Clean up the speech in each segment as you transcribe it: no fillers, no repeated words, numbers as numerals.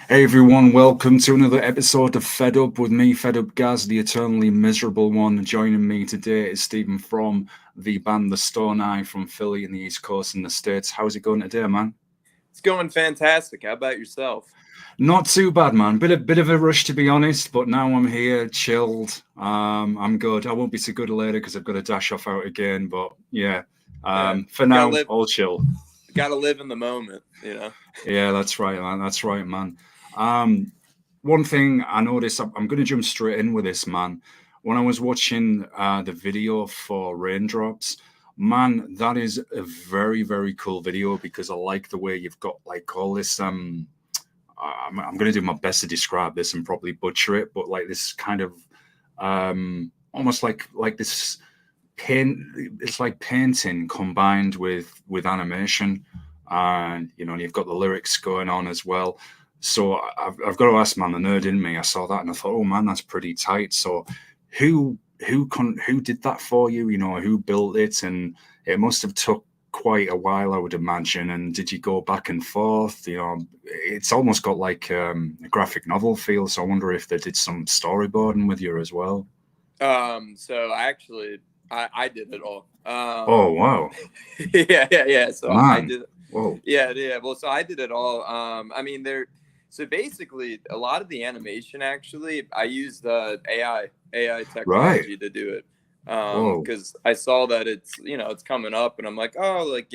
Hey everyone, welcome to another episode of Fed Up with me, Fed Up Gaz, the eternally miserable one. Joining me today is Stephen from the band The Stone Eye from Philly in the East Coast in the States. How's it going today, man? It's going fantastic. How about yourself? Not too bad, man. Bit of a rush to be honest, but now I'm here, chilled. I'm good. I won't be so good later because I've got to dash off out again. But yeah, Yeah, for gotta now, live. all chill. Gotta live in the moment. Yeah, that's right, man. That's right, man. Um, One thing I noticed, I'm going to jump straight in with this, man. When I was watching the video for Raindrops, man, that is a very, very cool video because I like the way you've got like all this. I'm going to do my best to describe this and probably butcher it, but like this kind of almost like this paint. It's like painting combined with animation, and and you've got the lyrics going on as well. So I've got to ask, man, the nerd in me. I saw that and I thought, oh man, that's pretty tight. So who did that for you? You know, who built it? And it must have took quite a while, I would imagine. And did you go back and forth? You know, it's almost got like a graphic novel feel. So I wonder if they did some storyboarding with you as well. So I did it all. Oh wow, Yeah. So I man! did. Whoa, Yeah. Well, so I did it all. I mean, So basically, a lot of the animation actually, I used AI right? technology to do it. Whoa, Because I saw that it's coming up, and I'm like, oh, like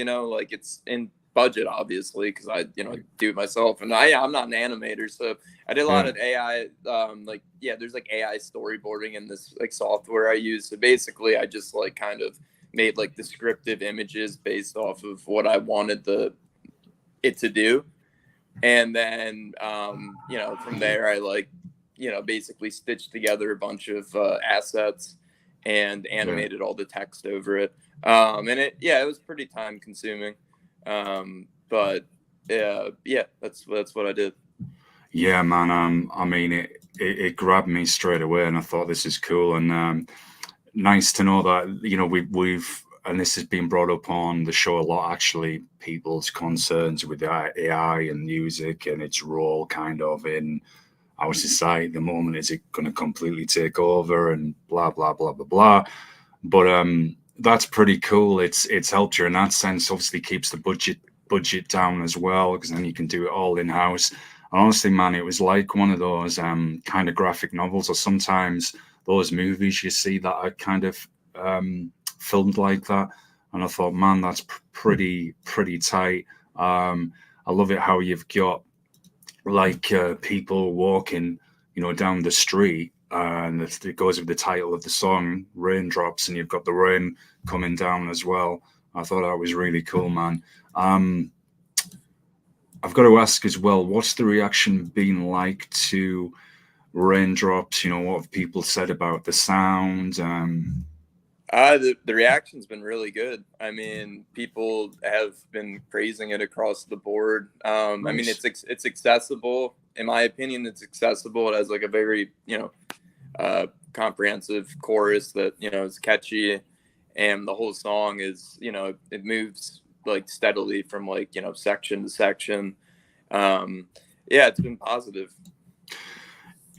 it's in budget, obviously, because I do it myself, and I'm not an animator, so I did a lot yeah, of AI. There's like AI storyboarding in this like software I use. So basically, I just like kind of made like descriptive images based off of what I wanted the it to do, and then from there I like basically stitched together a bunch of assets and yeah. animated all the text over it. And it was pretty time consuming, but yeah, that's what I did. Yeah, man. I mean, it grabbed me straight away, and I thought this is cool and nice to know that we've and this has been brought up on the show a lot. Actually, people's concerns with AI and music and its role, kind of in our society at the moment. Is it going to completely take over and blah blah blah blah blah? But that's pretty cool. It's helped you in that sense. Obviously, keeps the budget down as well because then you can do it all in house. And honestly, man, it was like one of those kind of graphic novels, or sometimes those movies you see that are kind of filmed like that. And I thought, man, that's pretty tight. I love it how you've got like people walking, down the street, and it goes with the title of the song, "Raindrops," and you've got the rain coming down as well. I thought that was really cool, man. Um, I've got to ask as well, what's the reaction been like to Raindrops? You know, what have people said about the sound? The reaction's been really good. I mean, people have been praising it across the board. I mean, Nice. it's accessible. In my opinion, it's accessible. It has like a very comprehensive chorus that is catchy, and the whole song is it moves like steadily from like section to section. Um, yeah, it's been positive.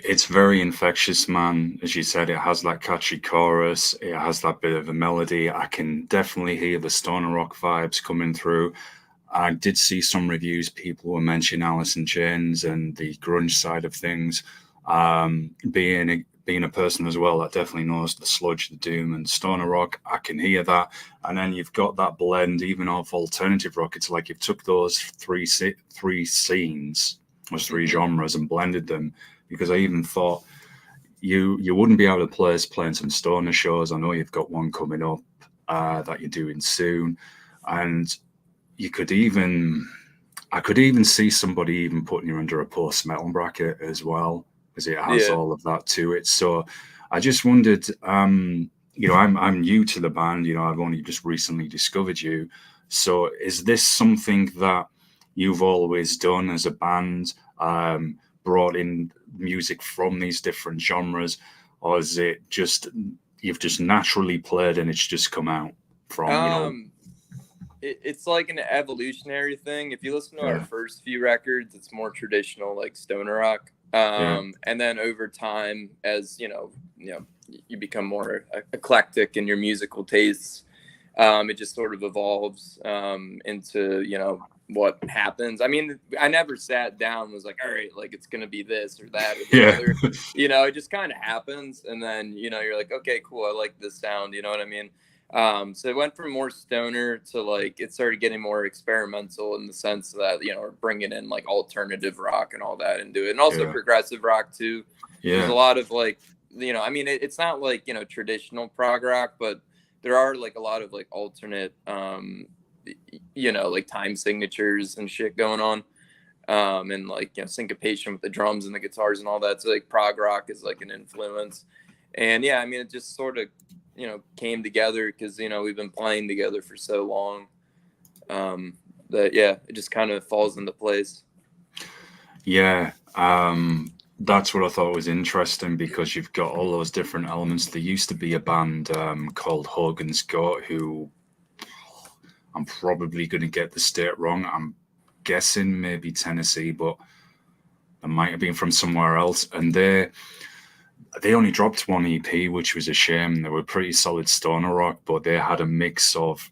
It's very infectious, man. As you said, it has that catchy chorus. It has that bit of a melody. I can definitely hear the stoner rock vibes coming through. I did see some reviews. People were mentioning Alice in Chains and the grunge side of things. Being a person as well that definitely knows the sludge, the doom, and stoner rock, I can hear that. And then you've got that blend, even of alternative rock. It's like you've took those three scenes, those three Hmm. genres, and blended them. Because I even thought you wouldn't be able to play us playing some stoner shows. I know you've got one coming up that you're doing soon, and you could even I could even see somebody even putting you under a post metal bracket as well, because it has Yeah. all of that to it. So I just wondered, I'm new to the band. You know, I've only just recently discovered you. So is this something that you've always done as a band? Brought in music from these different genres, or is it just you've just naturally played and it's just come out from? Um, it's like an evolutionary thing. If you listen to our Yeah, first few records, it's more traditional, like stoner rock. yeah, And then over time, as you become more eclectic in your musical tastes, it just sort of evolves into what happens. I mean, I never sat down and was like, all right, like it's gonna be this or that or the yeah, other. It just kind of happens, and then you're like, okay, cool, I like this sound. You know what I mean? So it went from more stoner to like it started getting more experimental in the sense that we're bringing in like alternative rock and all that into it, and also yeah, progressive rock too. There's a yeah, lot of like I mean it's not like traditional prog rock, but there are like a lot of like alternate like time signatures and shit going on, and like syncopation with the drums and the guitars and all that. So like prog rock is like an influence, and yeah, I mean it just sort of came together because we've been playing together for so long, that yeah, it just kind of falls into place. yeah. That's what I thought was interesting because you've got all those different elements. There used to be a band called Hogan's Goat, who I'm probably going to get the state wrong. I'm guessing maybe Tennessee, but it might have been from somewhere else. And they only dropped one EP, which was a shame. They were pretty solid stoner rock, but they had a mix of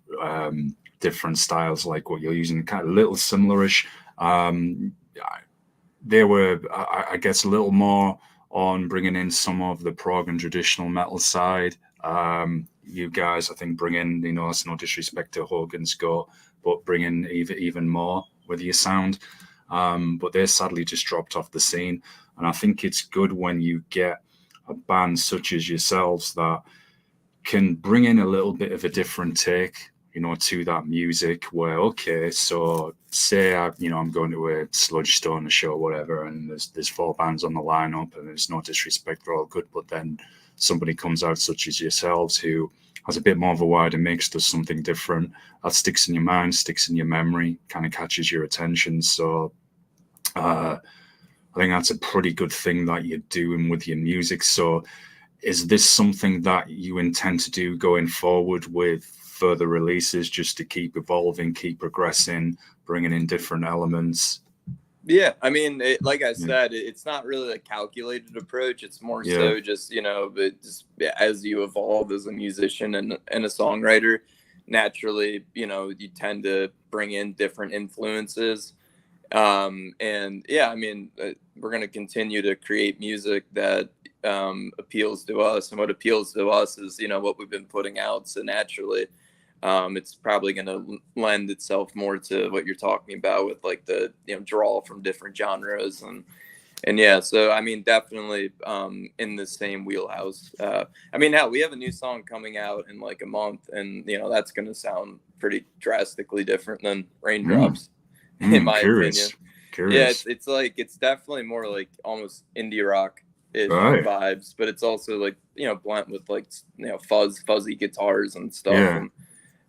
different styles, like what you're using, kind of a little similarish. Um, they were, I guess, a little more on bringing in some of the prog and traditional metal side. You guys, I think, bring in, it's no disrespect to Hogan's Goat, but bring in even more with your sound. But they sadly just dropped off the scene. And I think it's good when you get a band such as yourselves that can bring in a little bit of a different take, to that music where, okay, so say I'm going to a sludge stoner show or whatever, and there's 4 bands on the lineup, and there's no disrespect, they're all good, but then somebody comes out such as yourselves who has a bit more of a wider mix, does something different, that sticks in your mind, sticks in your memory, kind of catches your attention. So I think that's a pretty good thing that you're doing with your music. So is this something that you intend to do going forward with further releases, just to keep evolving, keep progressing, bringing in different elements? Yeah, I mean, like I Yeah, said, it's not really a calculated approach. It's more yeah, so just but just as you evolve as a musician and a songwriter, naturally, you tend to bring in different influences. And yeah, I mean, we're going to continue to create music that appeals to us, and what appeals to us is what we've been putting out. So naturally, it's probably going to lend itself more to what you're talking about with like the draw from different genres, and yeah, so I mean definitely in the same wheelhouse. I mean, hell, we have a new song coming out in like a month, and that's going to sound pretty drastically different than Raindrops. In my opinion. Curious, Yeah, curious. it's like it's definitely more like almost indie rock ish Right. vibes, but it's also like blent with like fuzzy guitars and stuff. Yeah, And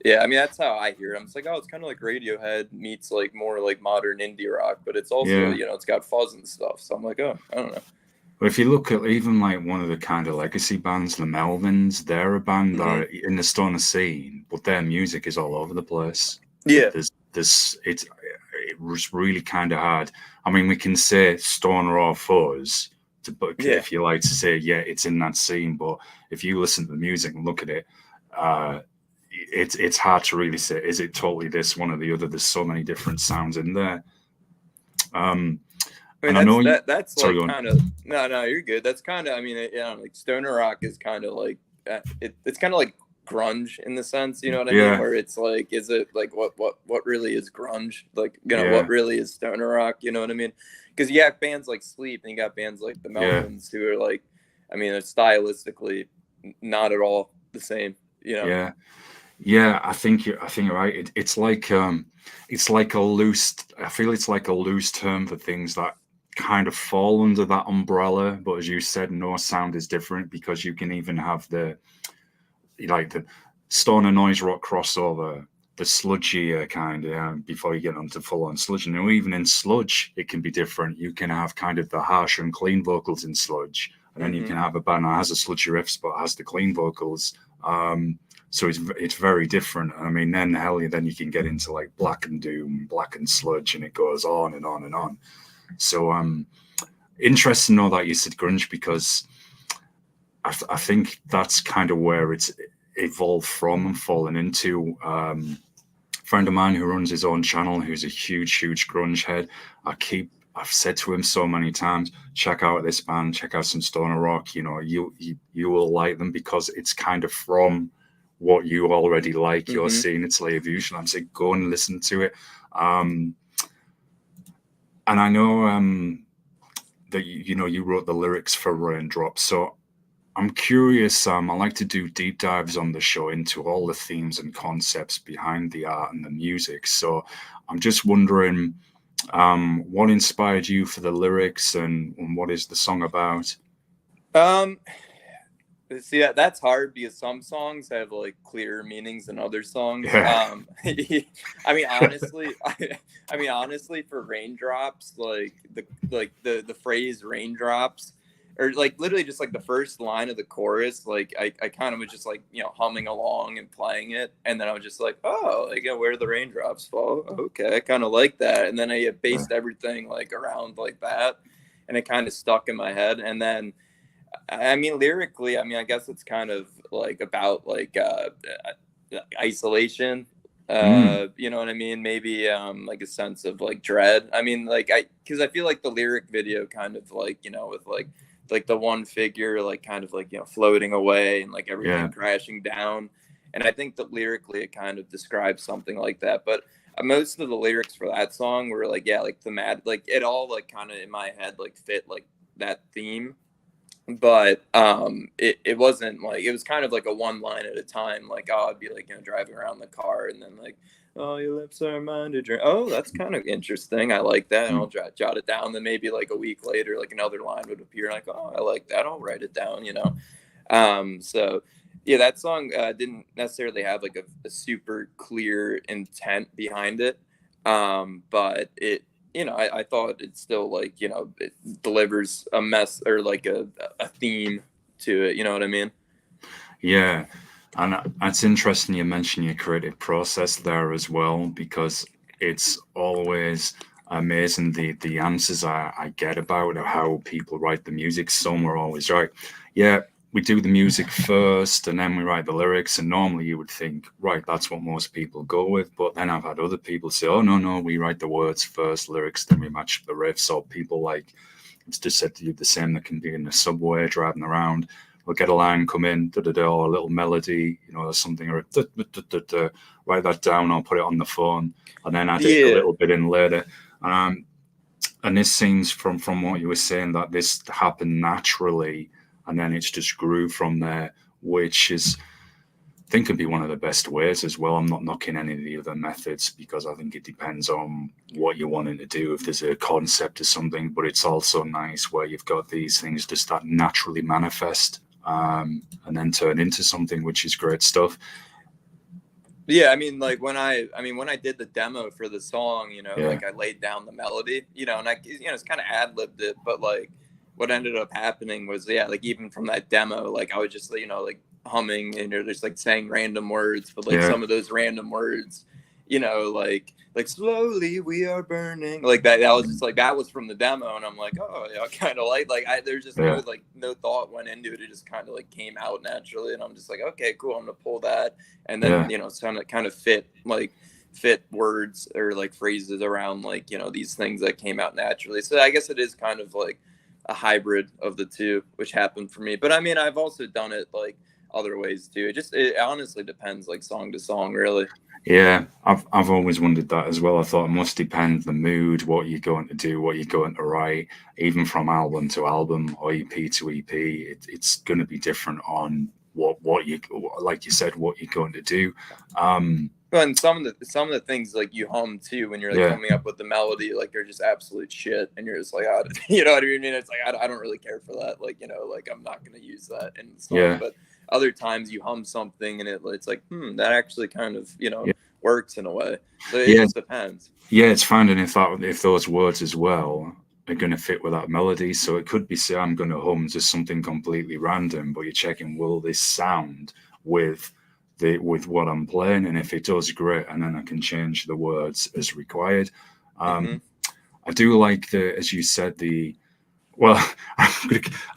yeah, I mean that's how I hear it. I'm just like, oh, it's kind of like Radiohead meets like more like modern indie rock, but it's also yeah. it's got fuzz and stuff. So I'm like, oh, I don't know. But if you look at even like one of the kind of legacy bands, the Melvins, they're a band that Hmm. are in the stoner scene, but their music is all over the place. Yeah, It was really kind of hard. I mean, we can say stoner or fuzz, but yeah. if you like to say, yeah, it's in that scene. But if you listen to the music and look at it, uh, it's hard to really say, is it totally this one or the other? There's so many different sounds in there. Um, I mean and I know you. that's Sorry, like go on. kind of no, you're good. That's kind of I mean like stoner rock is kind of like it's kind of like grunge in the sense, you know what I mean, Yeah, where it's like is it like what really is grunge, like yeah, what really is stoner rock, you know what I mean? Because you have bands like Sleep and you got bands like the yeah. Melvins who are like, I mean, they're stylistically not at all the same, you know. Yeah, yeah. I think you're right. It's like a loose. I feel it's like a loose term for things that kind of fall under that umbrella. But as you said, no sound is different because you can even have the stoner noise rock crossover, the sludgier kind of before you get onto full on sludge. And even in sludge, it can be different. You can have kind of the harsh and clean vocals in sludge, and then you Hmm. can have a band that has a sludgy riffs but has the clean vocals. So it's very different. I mean, then hell, then you can get into like black and doom, black and sludge, and it goes on and on and on. So interesting to know that you said grunge, because I think that's kind of where it's evolved from and fallen into. Friend of mine who runs his own channel, who's a huge grunge head. I've said to him so many times, check out this band, check out some stoner rock. You know, you will like them, because it's kind of from what you already like. You're seeing its layer of usual. I'm saying go and listen to it. And I know that you wrote the lyrics for Raindrops, so I'm curious. I like to do deep dives on the show into all the themes and concepts behind the art and the music. So I'm just wondering, what inspired you for the lyrics, and what is the song about? See, that's hard because some songs have like clearer meanings than other songs. Yeah. I mean, honestly, I mean, honestly, for Raindrops, like the phrase raindrops, or like literally just like the first line of the chorus, like I kind of was just like, humming along and playing it, and then I was just like, oh, like, where the raindrops fall. Okay, I kind of like that, and then I based everything like around like that, and it kind of stuck in my head, and then. I mean, lyrically, I mean, I guess it's kind of like about like isolation. You know what I mean? Maybe like a sense of like dread. I mean, like because I feel like the lyric video kind of like, with like the one figure like kind of like, floating away and like everything crashing down. And I think that lyrically it kind of describes something like that. But most of the lyrics for that song were like, like thematic, like it all like kind of in my head like fit like that theme. But it wasn't like, it was kind of like a one line at a time. Like, oh, I'd be like, driving around the car, and then like, oh, your lips are mine to drink. Oh, that's kind of interesting. I like that. And I'll jot it down. Then maybe like a week later, like another line would appear. Like, oh, I like that. I'll write it down. So yeah, that song didn't necessarily have like a super clear intent behind it, but it. I thought it still like, it delivers a mess or like a theme to it. You know what I mean? Yeah. And it's interesting you mentioned your creative process there as well, because it's always amazing the answers I get about how people write the music. Some are always right. Yeah, we do the music first and then we write the lyrics, and normally you would think, right, that's what most people go with. But then I've had other people say, oh no, we write the words first, lyrics, then we match the riffs. Or people like, it's just said to you the same, that can be in the subway driving around, we'll get a line come in, or a little melody, or something, or write that down or put it on the phone, and then add it a little bit in later. And this seems from what you were saying that this happened naturally, and then it's just grew from there, which is, I think, can be one of the best ways as well. I'm not knocking any of the other methods, because I think it depends on what you're wanting to do, if there's a concept or something. But it's also nice where you've got these things just that naturally manifest, and then turn into something, which is great stuff. Yeah, I mean, like when I did the demo for the song, like I laid down the melody, and I, it's kind of ad-libbed it, but like what ended up happening was, like even from that demo, like I was just, like humming and just like saying random words, but like some of those random words, like slowly we are burning, like that was just like, that was from the demo, and I'm like, oh yeah, kind of like there's just no thought went into it. It just kind of like came out naturally, and I'm just like, okay, cool, I'm gonna pull that, and then it's kind of fit words or like phrases around like these things that came out naturally. So I guess it is kind of like a hybrid of the two, which happened for me. But I mean, I've also done it like other ways too. It honestly depends, like song to song, really. Yeah, I've always wondered that as well. I thought it must depend the mood, what you're going to do, what you're going to write, even from album to album or EP to EP. It's going to be different on what you, like you said, what you're going to do. And some of the things like you hum too when you're like coming up with the melody, like they're just absolute shit, and you're just like, you know what I mean? It's like I don't really care for that. Like like I'm not gonna use that in the song. But other times you hum something and it's like, that actually kind of works in a way. So it just depends. Yeah, it's finding if those words as well are going to fit with that melody. So it could be, say, I'm going to hum just something completely random, but you're checking, will this sound with with what I'm playing, and if it does, great, and then I can change the words as required. Mm-hmm. I do like as you said, well, I've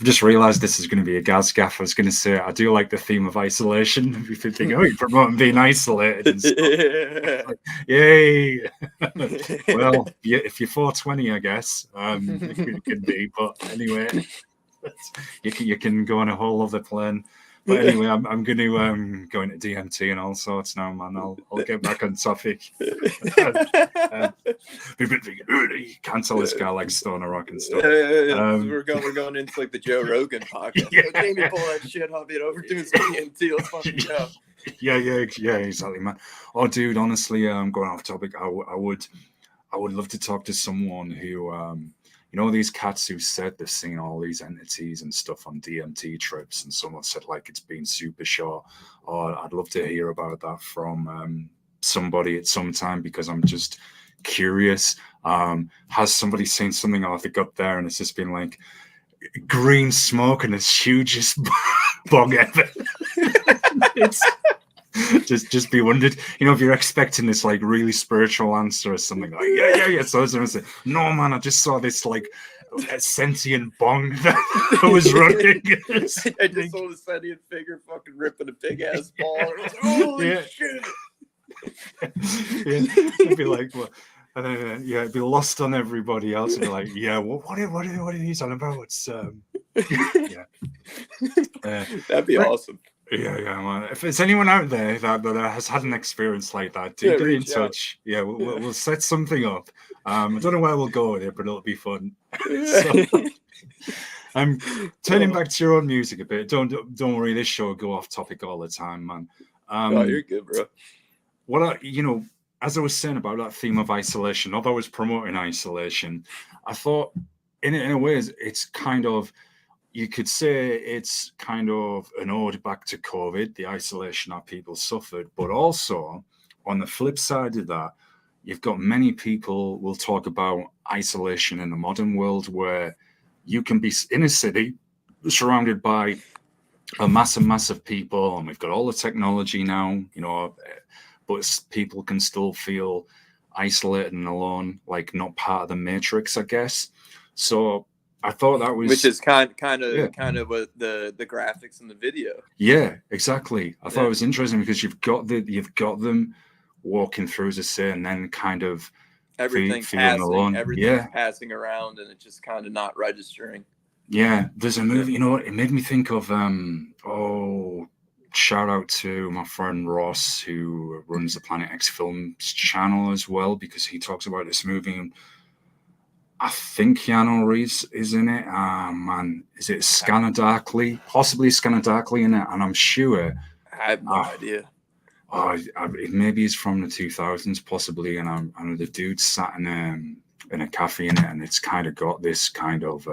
just realised this is going to be a gas gaff. I was going to say I do like the theme of isolation. If you think, oh, you're promoting being isolated and stuff. Like, yay! Well, if you're 420, I guess it could be. But anyway, you can go on a whole other plane. But anyway, I'm going to go into DMT and all sorts now, man. I'll get back on topic. You can't tell this guy like stoner rock and stuff. We're going into like the Joe Rogan podcast. Yeah. Jamie, pull that shit. I'll be over doing some DMT. Let's fucking go. Yeah, exactly, man. Oh, dude, honestly, I'm going off topic. I would love to talk to someone who, these cats who said they've seen all these entities and stuff on DMT trips, and someone said like it's been super short. Or I'd love to hear about that from somebody at some time, because I'm just curious. Has somebody seen something off the gut there, and it's just been like green smoke and it's hugest bog ever? It's just be wondered, if you're expecting this like really spiritual answer or something like yeah. So I was gonna say, no man, I just saw this like a sentient bong that was running. I just saw the sentient figure fucking ripping a big ass ball. And I was like, holy shit! It'd be like, what? And then it'd be lost on everybody else. It'd be like, yeah, what are these on about? It's that'd be awesome. Yeah, man. If there's anyone out there that has had an experience like that, do get in touch. Yeah, we'll set something up. I don't know where we'll go with it, but it'll be fun. I'm turning back to your own music a bit. Don't worry, this show will go off topic all the time, man. No, you're good, bro. As I was saying about that theme of isolation, although I was promoting isolation, I thought in a way it's kind of, you could say it's kind of an ode back to COVID, the isolation that people suffered. But also, on the flip side of that, you've got many people will talk about isolation in the modern world, where you can be in a city surrounded by a massive people, and we've got all the technology now, but people can still feel isolated and alone, like not part of the matrix, I guess. So I thought that was, which is kind of what the graphics in the video. Yeah, exactly. I thought it was interesting because you've got them walking through, as I say, and then kind of everything's passing around, and it's just kind of not registering. Yeah, there's a movie. It made me think of shout out to my friend Ross, who runs the Planet X Films channel as well, because he talks about this movie. And I think Keanu Reeves is in it. Man, is it Scanner Darkly? Possibly Scanner Darkly in it, and I'm sure. I have no idea. Maybe it's from the 2000s, possibly. And the dude sat in a cafe in it, and it's kind of got this kind of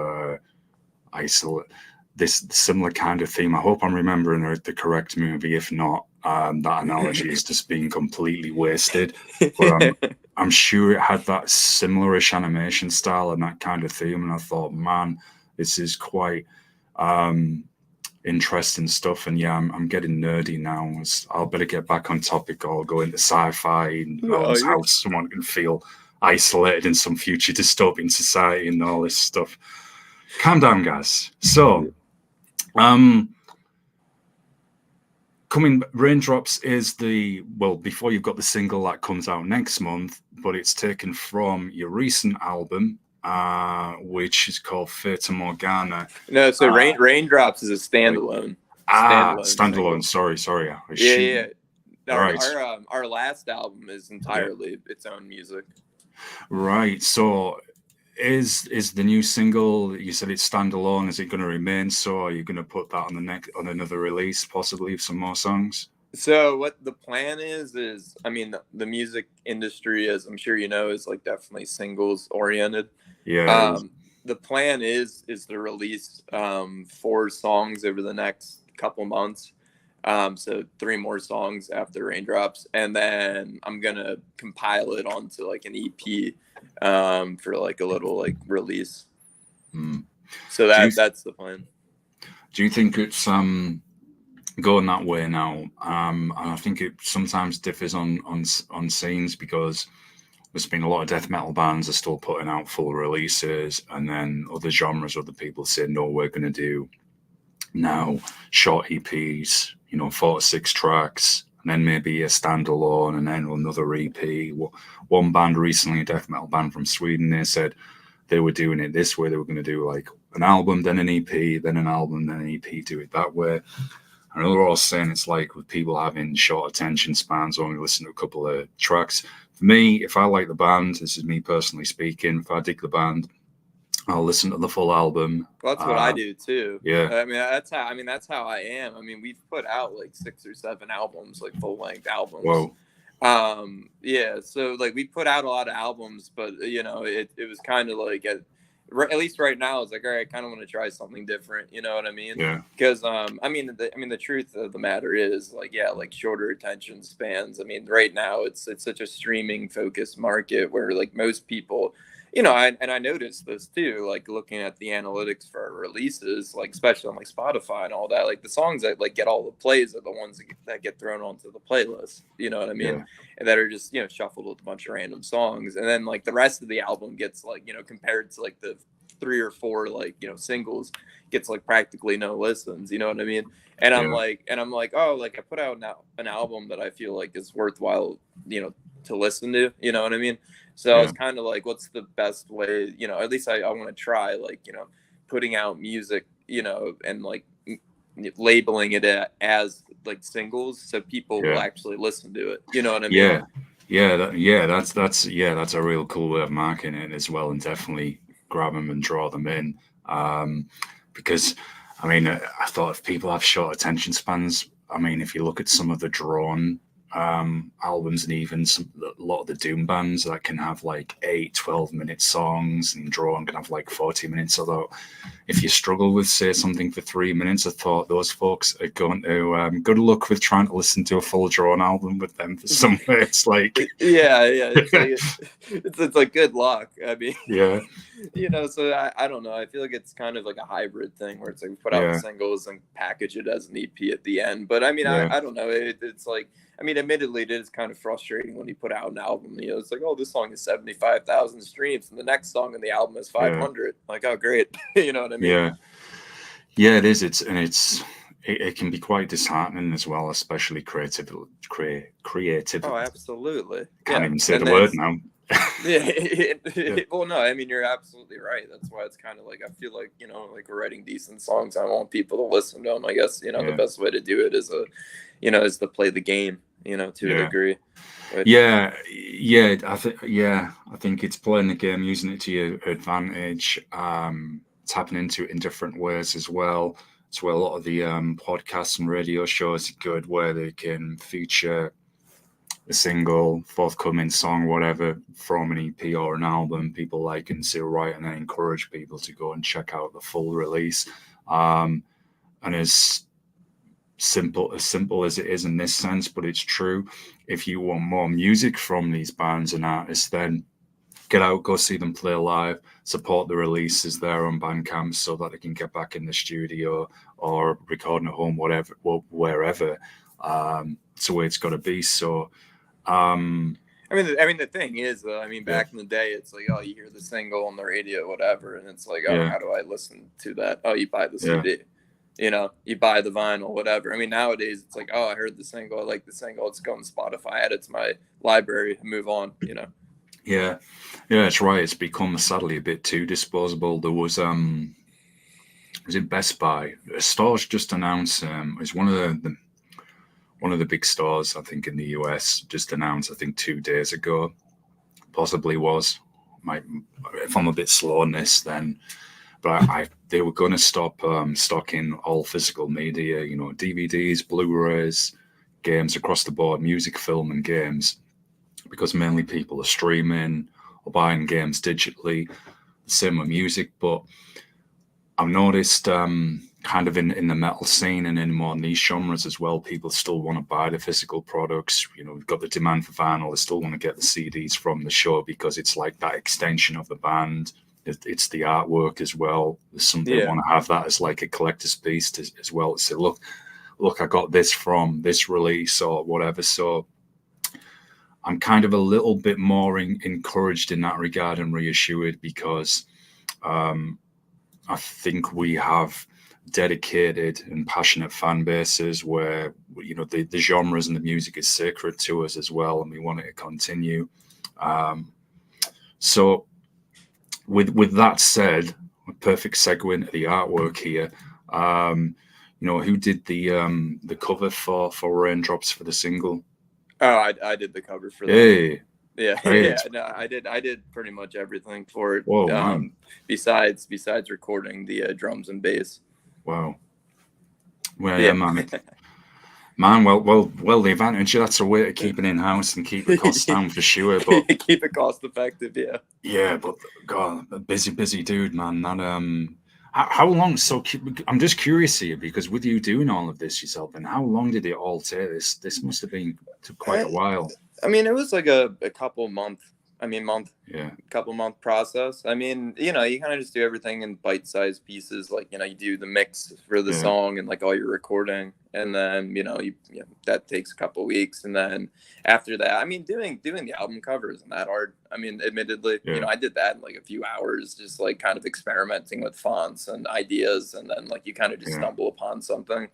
this similar kind of theme. I hope I'm remembering the correct movie. If not, that analogy is just being completely wasted. But I'm sure it had that similarish animation style and that kind of theme. And I thought, man, this is quite interesting stuff. And yeah, I'm getting nerdy now. I'll better get back on topic or go into sci-fi and how someone can feel isolated in some future dystopian society and all this stuff. Calm down, guys. So, Raindrops is before you've got the single that comes out next month, but it's taken from your recent album, which is called Fata Morgana. No, so Raindrops is a standalone. Standalone. Sorry. Yeah. Right. Our last album is entirely its own music. Right. So, is the new single, you said it's standalone, is it going to remain so? Are you going to put that on another release, possibly, of some more songs? So what the plan is I mean, the music industry, as I'm sure you know, is like definitely singles oriented. Yeah. The plan is to release 4 songs over the next couple months. So 3 more songs after Raindrops, and then I'm gonna compile it onto like an EP for like a little like release. So that's the plan. Do you think it's going that way now. And I think it sometimes differs on scenes, because there's been a lot of death metal bands are still putting out full releases, and then other genres, other people say, no, we're going to do now short EPs, 4 to 6 tracks, and then maybe a standalone, and then another EP. One band recently, a death metal band from Sweden, they said they were doing it this way. They were going to do like an album, then an EP, then an album, then an EP, do it that way. And they're all saying it's like with people having short attention spans, only listen to a couple of tracks. For me, if I like the band, this is me personally speaking, if I dig the band, I'll listen to the full album. Well, that's what I do too. Yeah. That's how I am. I mean, we've put out like 6 or 7 albums, like full length albums. Whoa. Yeah. So like we put out a lot of albums, but it was kind of like at least right now, it's like, all right, I kind of want to try something different. You know what I mean? Yeah. Because the truth of the matter is, like, yeah, like shorter attention spans. I mean, right now it's such a streaming focused market where like most people, I noticed this too, like looking at the analytics for our releases, like especially on like Spotify and all that, like the songs that like get all the plays are the ones that get thrown onto the playlist, you know what I mean? Yeah. And that are just, shuffled with a bunch of random songs. And then like the rest of the album gets like, compared to like the 3 or 4 like, singles, gets like practically no listens, you know what I mean? And I'm like, oh, like I put out an album that I feel like is worthwhile, to listen to, you know what I mean? So I was kind of like, what's the best way, at least I want to try, like, putting out music, and like labeling it as like singles so people will actually listen to it. You know what I mean? That's a real cool way of marketing it as well, and definitely grab them and draw them in. Because, I mean, I thought if people have short attention spans, I mean, if you look at some of the drawn albums, and even a lot of the doom bands that can have like 8-12 minute songs, and drawn can have like 40 minutes. Although if you struggle with, say, something for 3 minutes, I thought those folks are going to good luck with trying to listen to a full drawn album with them for somewhere. It's like it's like good luck. I mean, so I don't know, I feel like it's kind of like a hybrid thing where it's like we put out singles and package it as an EP at the end. But I mean, I don't know, it's like, I mean, admittedly, it is kind of frustrating when you put out an album. It's like, oh, this song is 75,000 streams, and the next song on the album is 500. Like, oh, great. You know what I mean? Yeah, it is. It can be quite disheartening as well, especially creative. Oh, absolutely. Can't even say the word now. Well, no, I mean, you're absolutely right. That's why it's kind of like, I feel like, like we're writing decent songs. I want people to listen to them. I guess, the best way to do it is is to play the game, to a degree. But, I think it's playing the game, using it to your advantage, tapping into it in different ways as well. It's where a lot of the podcasts and radio shows are good, where they can feature a single, forthcoming song, whatever, from an EP or an album people like and say, right, and then encourage people to go and check out the full release. And as simple as it is in this sense, but it's true. If you want more music from these bands and artists, then get out, go see them play live, support the releases there on Bandcamp so that they can get back in the studio or recording at home, wherever. It's the way it's got to be. So, I mean, the thing is, though, back in the day, it's like, oh, you hear the single on the radio, whatever, and it's like, oh, how do I listen to that? Oh, you buy the CD. You buy the vinyl, whatever. I mean, nowadays it's like, oh, I heard the single, I like the single, let's go on Spotify, add it to my library, and move on. Yeah, it's right. It's become sadly a bit too disposable. There was in Best Buy, a store's just announced. It's one of the big stores, I think, in the US, just announced, I think 2 days ago, possibly was. If I'm a bit slow on this, then. But they were going to stop stocking all physical media, DVDs, Blu-rays, games across the board, music, film, and games, because mainly people are streaming or buying games digitally. Same with music, but I've noticed kind of in the metal scene and in more niche genres as well, people still want to buy the physical products. We've got the demand for vinyl. They still want to get the CDs from the show because it's like that extension of the band. It's the artwork as well. There's something they want to have that as like a collector's piece as well. To say, look look, I got this from this release or whatever. So I'm kind of a little bit more encouraged in that regard and reassured, because I think we have dedicated and passionate fan bases where, you know, the genres and the music is sacred to us as well, and we want it to continue. So with that said, a perfect segue into the artwork here. You know, who did the cover for Raindrops for the single? Oh, I did the cover for that. Hey, Yeah, hey, yeah. No, I did pretty much everything for it. Whoa, man. Besides recording the drums and bass. Wow. Well, yeah, man. Man, well, the advantage, that's a way to keep it in-house and keep the costs down for sure. But keep it cost effective, yeah. Yeah, but God, a busy dude, man. That how long? So I'm just curious here, because with you doing all of this yourself, and how long did it all take? This must have been quite a while. I mean, it was like a couple month. Yeah. Couple month process. I mean, you know, you kind of just do everything in bite-sized pieces. Like, you know, you do the mix for the song and like all your recording, and then you know that takes a couple weeks, and then after that, I mean, doing the album cover isn't that hard. I mean, admittedly, you know, I did that in like a few hours, just like kind of experimenting with fonts and ideas, and then like you kind of just stumble upon something.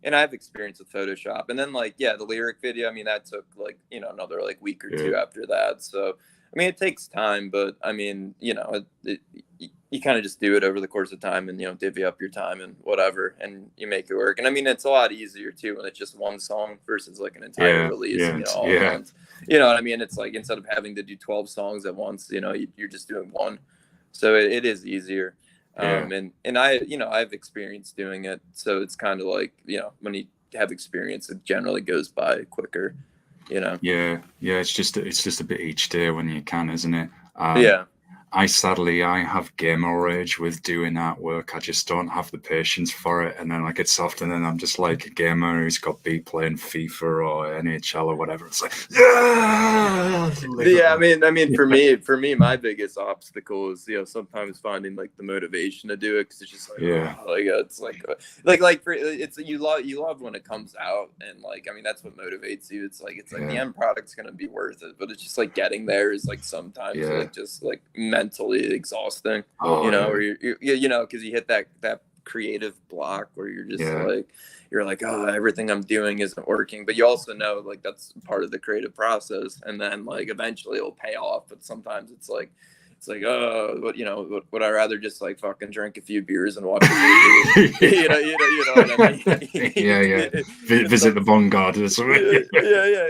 And I have experience with Photoshop, and then like, the lyric video, I mean, that took like, you know, another like week or two after that. So, I mean, it takes time, but I mean, you know, you kind of just do it over the course of time, and, you know, divvy up your time and whatever, and you make it work. And I mean, it's a lot easier too when it's just one song versus like an entire release, you know, all at once. You know what I mean? It's like, instead of having to do 12 songs at once, you know, you're just doing one. So it is easier. And I, you know, I've experience doing it, so it's kind of like, you know, when you have experience, it generally goes by quicker, you know. It's just a bit each day when you can, isn't it? I have gamer rage with doing artwork. I just don't have the patience for it, and then like it's often, and I'm just like a gamer who's got be playing FIFA or NHL or whatever. It's like, I mean, for me, my biggest obstacle is, you know, sometimes finding like the motivation to do it, because it's just like, it's like you love when it comes out, and like, I mean, that's what motivates you. It's like the end product's gonna be worth it, but it's just like getting there is like sometimes like just like mentally exhausting, you know, or you know, because you hit that creative block where you're just like, oh, everything I'm doing isn't working, but you also know like that's part of the creative process, and then like eventually it'll pay off. But sometimes it's like, oh, but you know, would I rather just like fucking drink a few beers and watch a movie? you know what I mean? Visit the Bongard or something.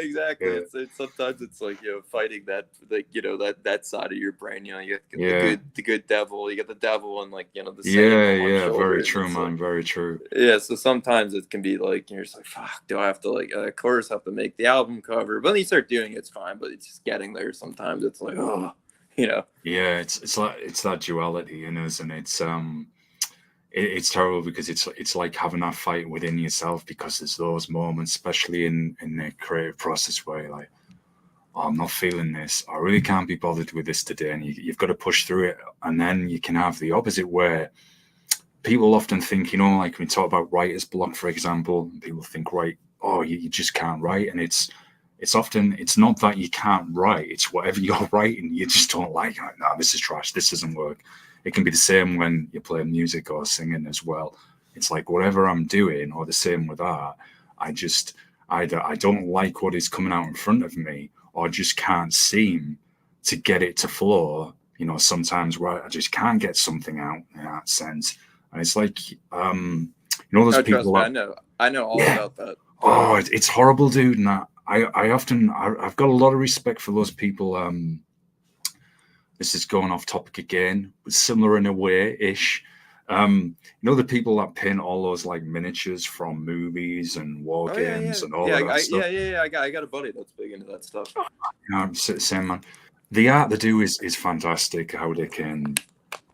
Exactly. It's sometimes it's like, you know, fighting that, like, you know, that side of your brain. You know, you get the good devil. You get the devil, and like, you know, the very true, man. Like, very true. Yeah, so sometimes it can be like, you're just like, fuck, do I have to like, of course, have to make the album cover? But when you start doing it, it's fine. But it's just getting there. Sometimes it's like, oh. You know, it's like, it's that duality in us, and it's terrible, because it's like having that fight within yourself, because there's those moments, especially in the creative process, where you're like, oh, I'm not feeling this, I really can't be bothered with this today, and you've got to push through it. And then you can have the opposite, where people often think, you know, like when we talk about writer's block, for example, people think, right, oh, you just can't write, and it's often, it's not that you can't write, it's whatever you're writing, you just don't like. No, this is trash, this doesn't work. It can be the same when you play music or singing as well. It's like, whatever I'm doing, or the same with art, I don't like what is coming out in front of me, or just can't seem to get it to flow. You know, sometimes where I just can't get something out in that sense. And it's like, you know, those people I know all about that. Oh, it's horrible, dude. And I've got a lot of respect for those people. This is going off topic again, but similar in a way-ish. You know, the people that pin all those like miniatures from movies and war games and all that stuff. I got a buddy that's big into that stuff. Yeah, same, man. The art they do is fantastic. How they can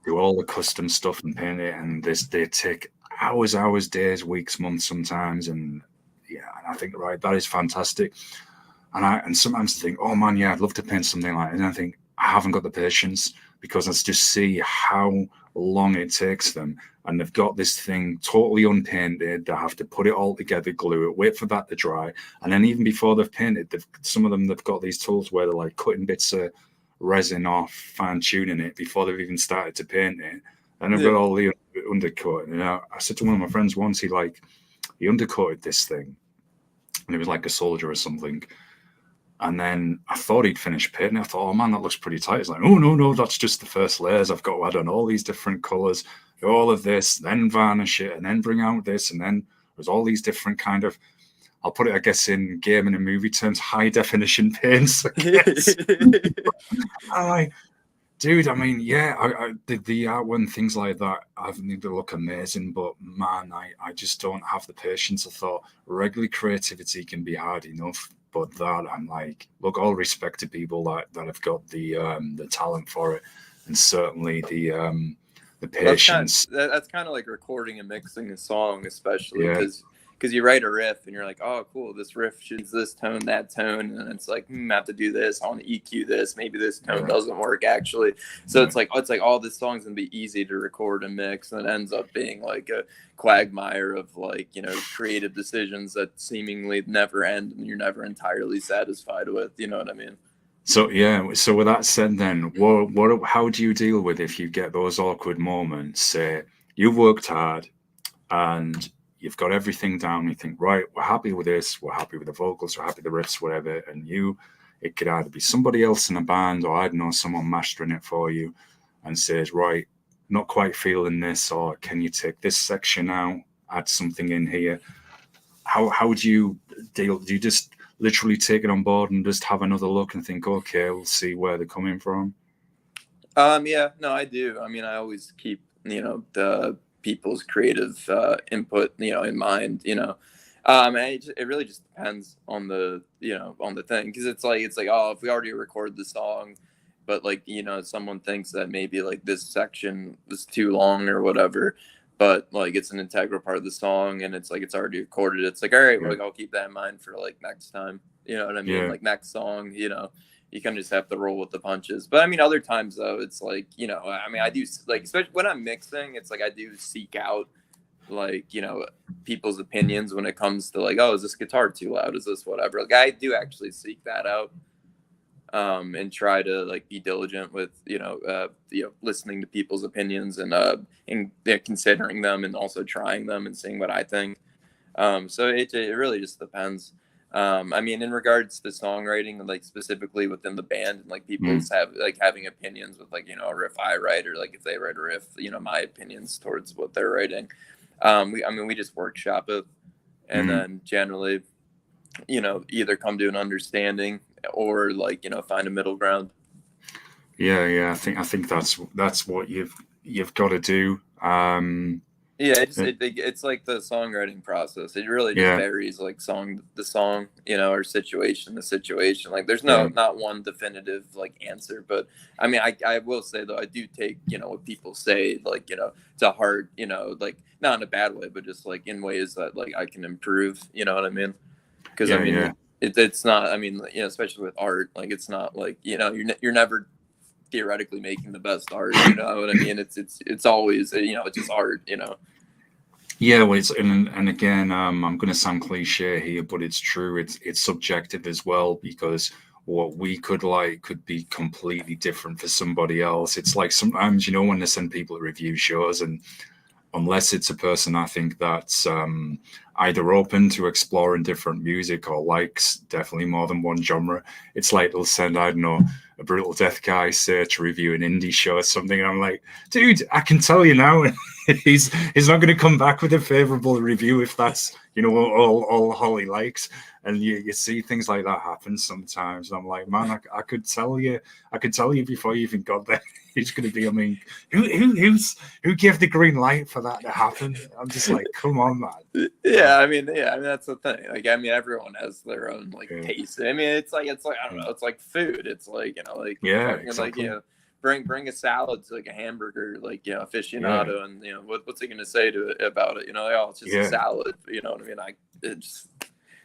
do all the custom stuff and paint it, and they take hours, days, weeks, months sometimes, and I think, right, that is fantastic. And sometimes I think, oh man, I'd love to paint something like that. And I think, I haven't got the patience, because I just see how long it takes them. And they've got this thing totally unpainted. They have to put it all together, glue it, wait for that to dry. And then even before they've painted, some of them, they've got these tools where they're like cutting bits of resin off, fine tuning it before they've even started to paint it. And they've got all the undercut. And I said to one of my friends once, he undercoated this thing, and it was like a soldier or something. And then I thought he'd finished painting. I thought, oh man, that looks pretty tight. He's like, oh no, that's just the first layers. I've got to add on all these different colors, all of this, then varnish it, and then bring out this, and then there's all these different kind of, I'll put it, I guess, in gaming and movie terms, high definition paints. I'm like, dude, I mean, yeah, the art and things like that, I think they look amazing, but man, I just don't have the patience. I thought regular creativity can be hard enough, but that, I'm like, look, all respect to people that have got the talent for it, and certainly the patience. That's kind of like recording and mixing a song, especially because you write a riff and you're like, oh, cool, this riff should this tone, that tone, and it's like, I have to do this. I want to EQ this. Maybe this tone doesn't work actually. So it's like all this song's gonna be easy to record and mix, and it ends up being like a quagmire of like, you know, creative decisions that seemingly never end and you're never entirely satisfied with. You know what I mean? So so with that said, then how do you deal with if you get those awkward moments? Say you've worked hard and you've got everything down. You think, right, we're happy with this. We're happy with the vocals. We're happy with the riffs, whatever. And it could either be somebody else in a band, or I don't know, someone mastering it for you, and says, right, not quite feeling this, or can you take this section out, add something in here? How do you deal? Do you just literally take it on board and just have another look and think, okay, we'll see where they're coming from? Yeah, no, I do. I mean, I always keep, you know, the people's creative input, you know, in mind, you know. It really just depends on the, you know, on the thing, because it's like, oh, if we already record the song, but like, you know, someone thinks that maybe like this section was too long or whatever, but like it's an integral part of the song and it's like it's already recorded. It's like, all right, well, like, I'll keep that in mind for like next time. You know what I mean? Yeah. Like next song, you know, you kind of just have to roll with the punches. But I mean, other times though, it's like, you know, I mean, I do like, especially when I'm mixing, it's like I do seek out like, you know, people's opinions when it comes to like, oh, is this guitar too loud? Is this whatever? Like I do actually seek that out. And try to like be diligent with, you know, listening to people's opinions and considering them and also trying them and seeing what I think. So it really just depends. I mean, in regards to songwriting, like specifically within the band, and like people's having opinions with like, you know, a riff I write, or like if they write a riff, you know, my opinions towards what they're writing. We just workshop it, and then generally, you know, either come to an understanding or like, you know, find a middle ground. Yeah. I think that's what you've got to do. It's like the songwriting process. It really just varies, like the song, you know, or situation, the situation. Like there's not one definitive like answer, but I mean, I will say though, I do take, you know, what people say, like, you know, to heart, you know, like not in a bad way, but just like in ways that like I can improve, you know what I mean? Because I mean, it's not, I mean, you know, especially with art, like it's not like, you know, you're never theoretically making the best art, you know what I mean? It's always, you know, it's just art, you know. Yeah, well, and again, I'm going to sound cliche here, but it's true. It's subjective as well, because what we could like could be completely different for somebody else. It's like sometimes, you know, when they send people to review shows, and unless it's a person I think that's either open to exploring different music or likes definitely more than one genre, it's like they'll send, I don't know, a Brutal Death guy, say, to review an indie show or something, and I'm like, dude, I can tell you now, he's not going to come back with a favorable review if that's, you know, all Holly likes. And you see things like that happen sometimes. And I'm like, man, I could tell you before you even got there. Who's going to be? I mean, who gave the green light for that to happen? I'm just like, come on, man. I mean, that's the thing. Like, I mean, everyone has their own like taste. I mean, it's like I don't know. It's like food. It's like, you know, like exactly. Like, you know, bring a salad to like a hamburger, like, you know, aficionado, and you know, what's he gonna say to it about it? You know, like, oh, it's just a salad. You know what I mean?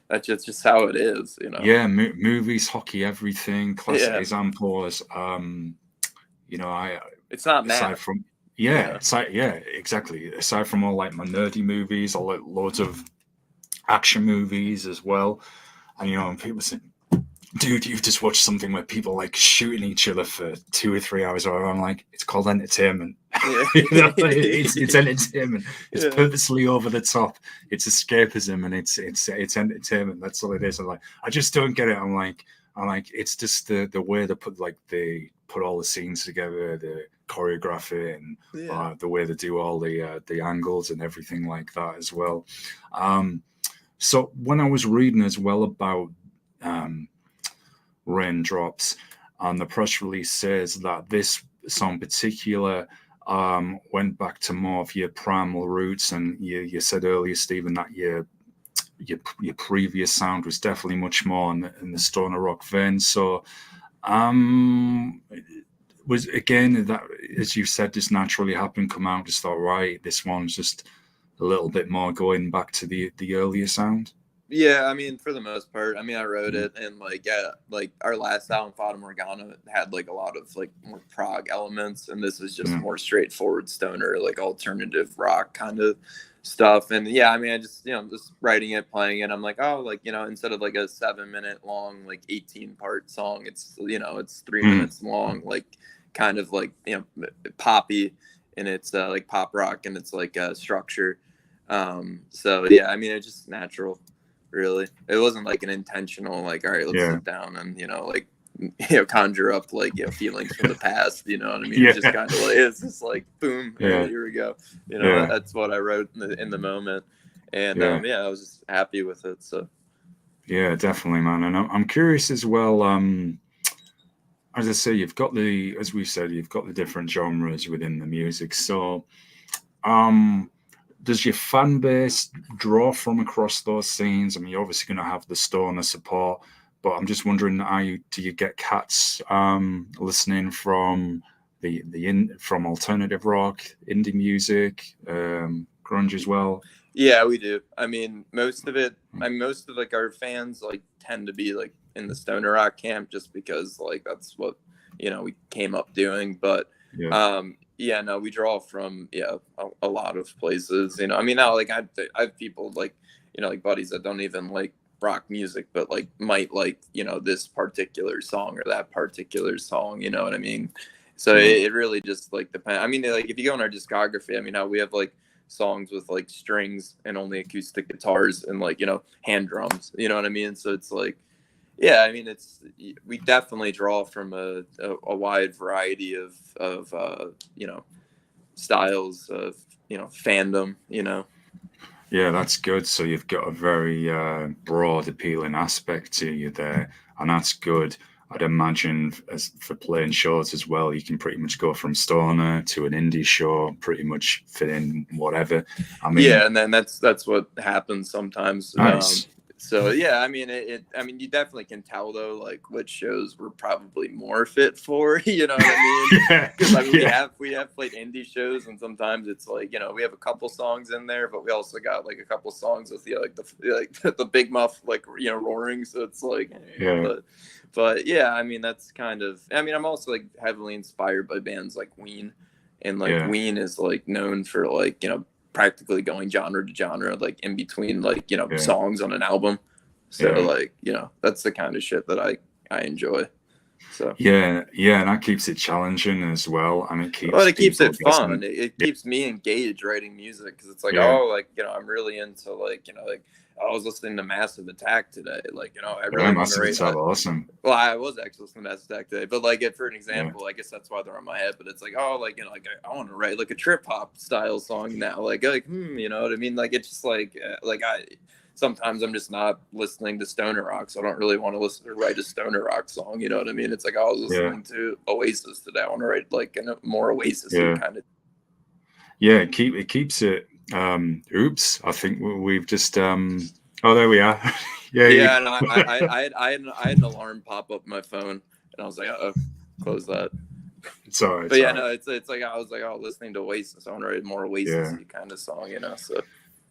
That's just how it is, you know. Yeah, movies, hockey, everything. Classic examples. You know, it's not math. Yeah, Yeah. it's like, yeah, exactly. Aside from all like my nerdy movies, I like loads of action movies as well. And and people say, dude, you've just watched something where people like shooting each other for 2 or 3 hours, or I'm like, it's called entertainment. Yeah. It's entertainment. It's Yeah. purposely over the top. It's escapism, and it's entertainment. That's all it is. I'm like, I just don't get it. I'm like, it's just the way they put all the scenes together, the choreography, and Yeah. the way they do all the angles and everything like that as well. Um, so when I was reading as well about um, Raindrops, and the press release says that this song particular went back to more of your primal roots, and you said earlier, Stephen, that your previous sound was definitely much more in the stoner rock vein. So um, was again that, as you said, just naturally happened, come out, just thought, right, this one's just a little bit more going back to the earlier sound. Yeah, I mean, for the most part, I mean, I wrote Mm. it, and like, yeah, like our last album, Fata Morgana, had like a lot of like more prog elements, and this is just Yeah. more straightforward stoner, like alternative rock kind of stuff. And yeah, I mean, I just just writing it, playing it, I'm like, oh, like instead of like a 7 minute long, like 18 part song, it's 3 minutes long, like kind of like poppy, and it's like pop rock, and it's like structure. So yeah, I mean, it's just natural. Really, it wasn't like an intentional, like, all right, let's Yeah. sit down and like conjure up like feelings from the past. You know what I mean? Yeah. It's just kind of like, it's just like boom, all Yeah. right, here we go. Yeah. That's what I wrote in the moment, and Yeah. yeah, I was just happy with it. So Yeah, definitely, man. And I'm curious as well. As I say, as we said, you've got the different genres within the music. So, um, does your fan base draw from across those scenes? I mean, you're obviously going to have the stoner support, but I'm just wondering, do you get cats listening from from alternative rock, indie music, grunge as well? yeah, we do. I mean, most of it. Most of like our fans like tend to be like in the stoner rock camp, just because like that's what we came up doing. But Yeah. yeah, no, we draw from a lot of places. I mean, now like I have people like like buddies that don't even like rock music, but like might like this particular song or that particular song. You know what I mean? So Yeah. it really just like depends. I mean, like if you go on our discography, I mean, now we have like songs with like strings and only acoustic guitars and like hand drums. You know what I mean? So it's like, yeah, I mean, we definitely draw from a wide variety of styles of fandom. Yeah, that's good. So you've got a very broad, appealing aspect to you there, and that's good. I'd imagine as for playing shows as well, you can pretty much go from stoner to an indie show, pretty much fit in whatever. I mean, Yeah, and then that's what happens sometimes. nice. So yeah, I mean I mean you definitely can tell though like which shows we're probably more fit for. You know what I mean? Yeah, Because I mean yeah, we have played indie shows, and sometimes it's like we have a couple songs in there, but we also got like a couple songs with the big muff like roaring. So it's like, yeah, but yeah, I mean that's kind of. I mean I'm also like heavily inspired by bands like Ween, and like yeah, Ween is like known for like practically going genre to genre, like in between like yeah, songs on an album. So yeah. like that's the kind of shit that I enjoy. So Yeah, yeah, and that keeps it challenging as well, and it well, keeps it keeps people it fun. guessing. It Yeah, keeps me engaged writing music, because it's like, yeah. oh, like I'm really into like like I was listening to Massive Attack today, like I Yeah, really want to Massive write. Attack, awesome. Well, I was actually listening to Massive Attack today, but like for an Yeah, example, I guess that's why they're on my head. But it's like, oh, like like I want to write like a trip hop style song now, like you know what I mean? Like it's just like I sometimes I'm just not listening to stoner rock, so I don't really want to listen to write a stoner rock song. You know what I mean? It's like I was yeah, listening to Oasis today. I want to write like a more Oasis-y yeah, kind of. yeah. It keeps it. Oops, I think we've just. Oh, there we are. Yeah, you. Yeah, and I had an alarm pop up on my phone, and I was like, oh, close that. It's all right. But It's all yeah, right. no, it's like I was like, oh, listening to Oasis. I want to write more Yeah. Oasis-y kind of song, So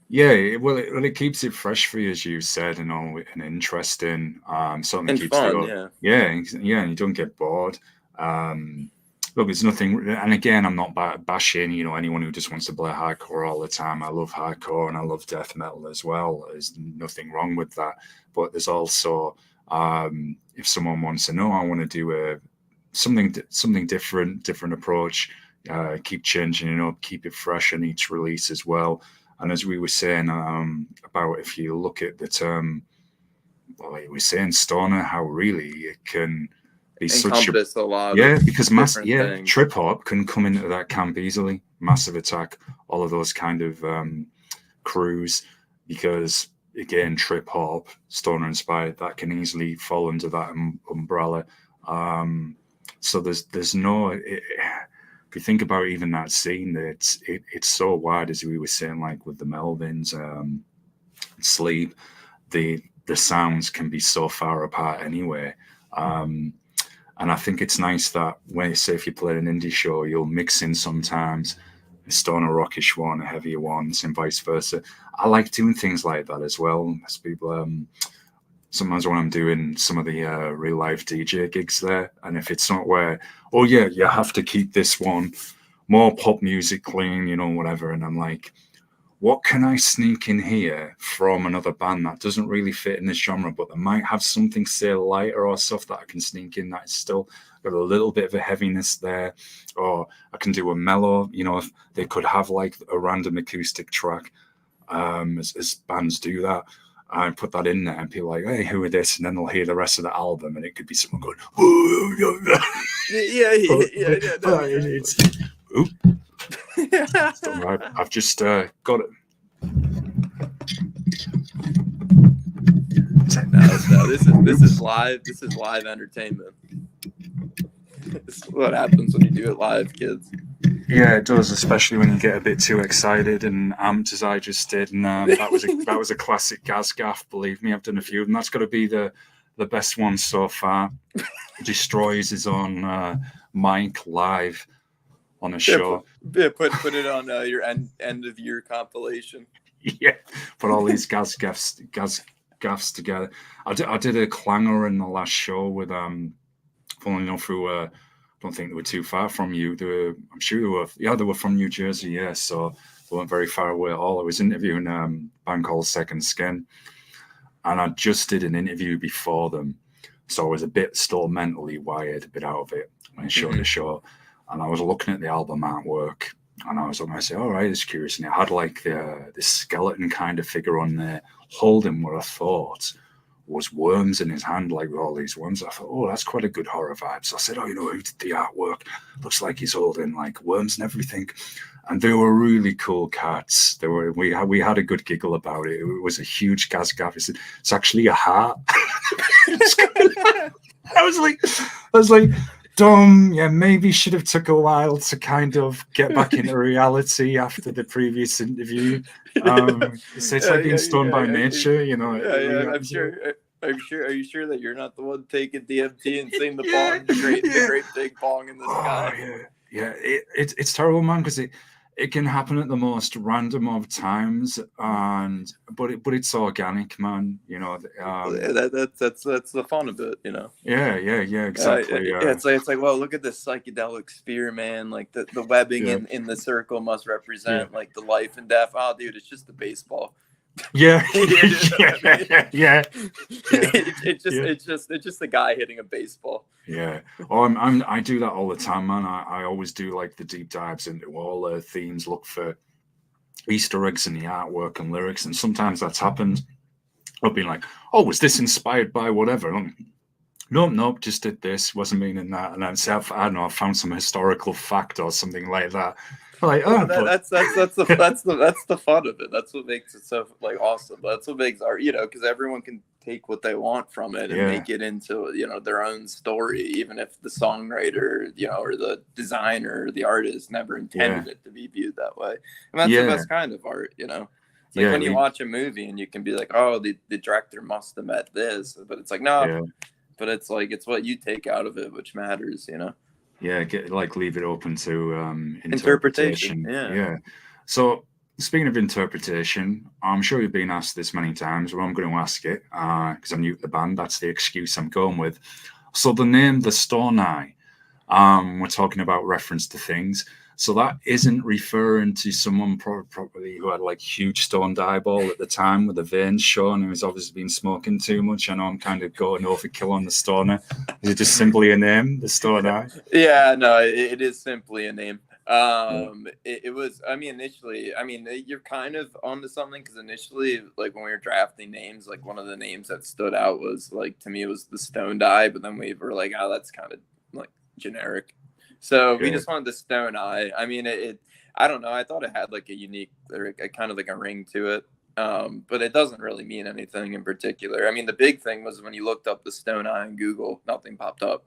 Yeah, it keeps it fresh for you, as you said, and all, and interesting. Certainly and keeps the fun, yeah, yeah, and you don't get bored. Um, Look, there's nothing, and again, I'm not bashing, you know, anyone who just wants to play hardcore all the time. I love hardcore and I love death metal as well. There's nothing wrong with that. But there's also, if someone wants to know, I want to do something different approach, keep changing it up, keep it fresh in each release as well. And as we were saying about, if you look at the term, well, we were saying stoner, how really it can be such a lot because things. Trip hop can come into that camp easily. Massive Attack, all of those kind of crews, because again, trip hop, stoner inspired, that can easily fall under that umbrella. So there's no. If you think about even that scene, it's so wide, as we were saying, like with the Melvins, Sleep, the sounds can be so far apart anyway. And I think it's nice that when, say, if you play an indie show, you'll mix in sometimes a stoner rockish one, a heavier one, and vice versa. I like doing things like that as well. As people, sometimes when I'm doing some of the real life DJ gigs there, and if it's not where, oh yeah, you have to keep this one more pop music clean, you know, whatever, and I'm like, what can I sneak in here from another band that doesn't really fit in this genre, but they might have something, say, lighter or stuff that I can sneak in that's still got a little bit of a heaviness there, or I can do a mellow, you know, if they could have like a random acoustic track, as bands do that. I put that in there and people are like, hey, who are this? And then they'll hear the rest of the album and it could be someone going, oop. Right. I've just got it. No, this is live. This is live entertainment. This is what happens when you do it live, kids. Yeah, it does, especially when you get a bit too excited and amped, as I just did. And that was a classic Gaz gaff. Believe me, I've done a few of them. That's got to be the best one so far. Destroys his own mic live on a show. Put it on your end of year compilation. Yeah, put all these Gaz gaffs together. I did a clanger in the last show with funnily enough, who I don't think they were too far from you. I'm sure they were. Yeah, they were from New Jersey. Yeah, so they weren't very far away at all. I was interviewing a band called Second Skin, and I just did an interview before them, so I was a bit still mentally wired, a bit out of it when I showed the show. And I was looking at the album artwork, and I was on. I said, "All right, it's curious." And it had like this skeleton kind of figure on there, holding what I thought was worms in his hand, like with all these worms. I thought, oh, that's quite a good horror vibe. So I said, oh, you know, who did the artwork? Looks like he's holding like worms and everything. And they were really cool cats. We had a good giggle about it. It was a huge Gaz gaff. He said, it's actually a heart. I was like, dumb. Yeah, maybe should have took a while to kind of get back into reality after the previous interview. It's like being stoned by nature, you know. I'm sure. Are you sure that you're not the one taking DMT and seeing the bong, the great big bong in the sky? Yeah. It's terrible, man, because it can happen at the most random of times, but it's organic, man. You know, that's the fun of it, you know. Yeah, exactly. It's like, well, look at this psychedelic sphere, man. Like the webbing in the circle must represent like the life and death. Oh, dude, it's just the baseball. Yeah. It's just a guy hitting a baseball. Yeah. Oh, I do that all the time, man. I always do like the deep dives into all the themes, look for Easter eggs in the artwork and lyrics, and sometimes that's happened. I've been like, oh, was this inspired by whatever? Nope, just did this, wasn't meaning that. And then say, I don't know, I found some historical fact or something like that. Like, that's the fun of it. That's what makes it so like awesome. That's what makes art, you know, because everyone can take what they want from it and make it into, you know, their own story, even if the songwriter, you know, or the designer, or the artist never intended it to be viewed that way. And that's the best kind of art, you know. It's like when you watch a movie and you can be like, oh, the director must have meant this, but it's like, no, but it's like, it's what you take out of it which matters, you know. Yeah, leave it open to interpretation. Yeah. So speaking of interpretation, I'm sure you've been asked this many times, but I'm going to ask it because I'm new to the band. That's the excuse I'm going with. So the name The Stone Eye, we're talking about reference to things. So that isn't referring to someone probably who had like huge stoned eyeball at the time with the veins showing, who's obviously been smoking too much. I know I'm kind of going overkill on the stoner. Is it just simply a name, the Stone Eye? Yeah, no, it is simply a name. Yeah. It was, I mean, initially, I mean, you're kind of onto something, because initially, like when we were drafting names, like one of the names that stood out was like, to me, it was the Stone Eye, but then we were like, oh, that's kind of like generic. So we Yeah. just wanted the Stone Eye. I mean, I don't know. I thought it had like a unique, or a kind of like a ring to it. But it doesn't really mean anything in particular. I mean, the big thing was when you looked up the Stone Eye on Google, nothing popped up.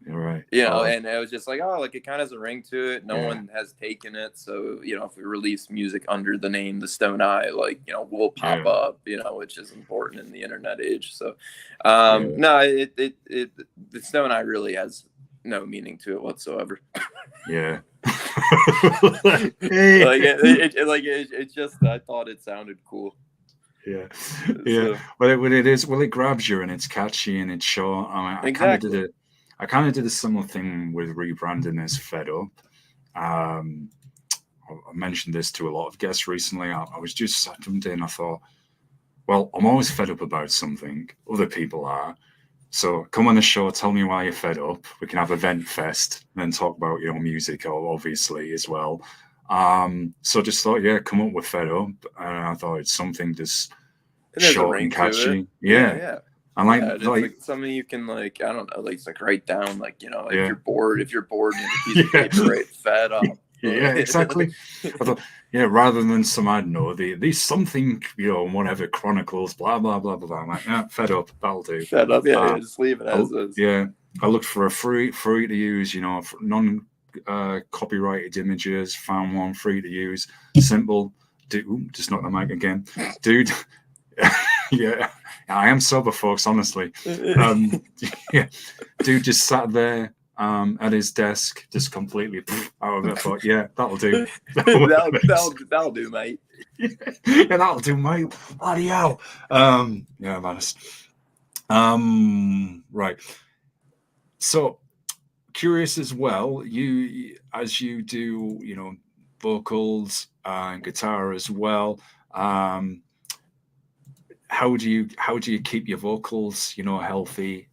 You're right. You know, and it was just like, oh, like it kind of has a ring to it. No Yeah. one has taken it. So, you know, if we release music under the name The Stone Eye, like, you know, we'll pop up, you know, which is important in the internet age. So, no, the Stone Eye really has no meaning to it whatsoever. Yeah. Like it just, I thought it sounded cool. Yeah. Yeah. So, Well, it grabs you and it's catchy and it's short. I mean, exactly. I kind of did a similar thing with rebranding as Fed Up. I mentioned this to a lot of guests recently. I was just sat in and I thought, well, I'm always fed up about something. Other people are. So come on the show, tell me why you're fed up. We can have Event Fest and then talk about, you know, music obviously as well. So just thought, yeah, come up with Fed Up. And I thought it's something just short and catchy. Yeah. And like something you can, like, I don't know, like, it's like write down, like, you know, if you're bored and you have a piece of paper, right, Fed Up. Yeah, exactly. I thought, yeah, rather than some, I don't know, these something, you know, whatever, chronicles, blah, blah, blah, blah, blah. I'm like, yeah, Fed Up, that'll do. Fed Up, yeah, just leave it as is. Yeah, I looked for a free to use, you know, non copyrighted images, found one free to use, simple. Just knock the mic again. Dude, yeah, I am sober, folks, honestly. Yeah, dude just sat there at his desk, just completely out of it. I thought, yeah, that'll do. that'll do, mate. Yeah, that'll do, mate. Bloody hell. Yeah, I'm honest. Right. So curious as well, you as you do, you know, vocals and guitar as well. How do you keep your vocals, you know, healthy?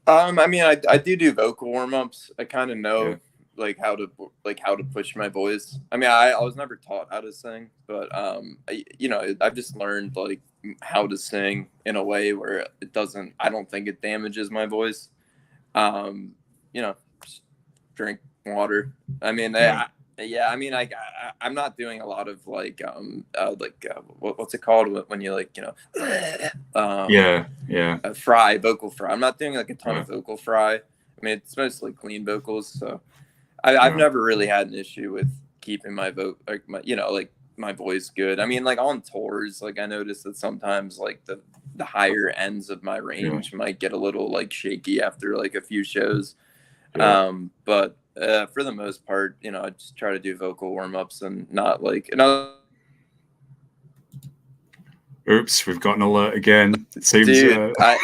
I mean, I do vocal warm-ups. I kind of know like how to push my voice. I mean, I was never taught how to sing, but you know, I've just learned like how to sing in a way where I don't think it damages my voice. You know, just drink water. I mean, I mean, I'm not doing a lot of like what's it called when you, like, you know, vocal fry. I'm not doing like a ton of vocal fry. I mean, it's mostly clean vocals, so I've never really had an issue with keeping my my voice good. I mean, like on tours, like I noticed that sometimes like the higher ends of my range might get a little like shaky after like a few shows. But for the most part, you know, I just try to do vocal warm-ups and not like Oops, we've got an alert again. It seems, I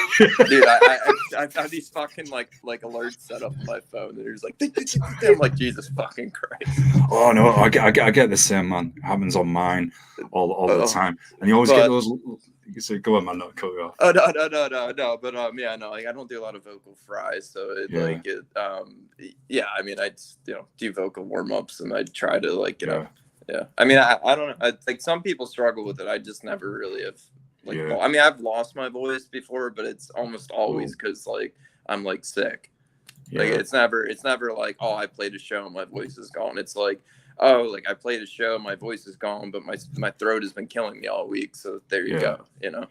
have these fucking like alerts set up on my phone. And there's like, I'm like, Jesus fucking Christ. Oh no, I get the same, man. It happens on mine all the time, and you always get those. You say, go on, man, not cut you off. Oh no. But yeah, no, like I don't do a lot of vocal fries, so I mean, I just, you know, do vocal warm-ups and I try to, like, you know. Yeah, I mean, I don't know. Like some people struggle with it. I just never really have. Like, I mean, I've lost my voice before, but it's almost always because like I'm like sick. Like it's never like, oh, I played a show and my voice is gone. It's like, oh, like I played a show, my voice is gone, but my throat has been killing me all week. So there you go. You know.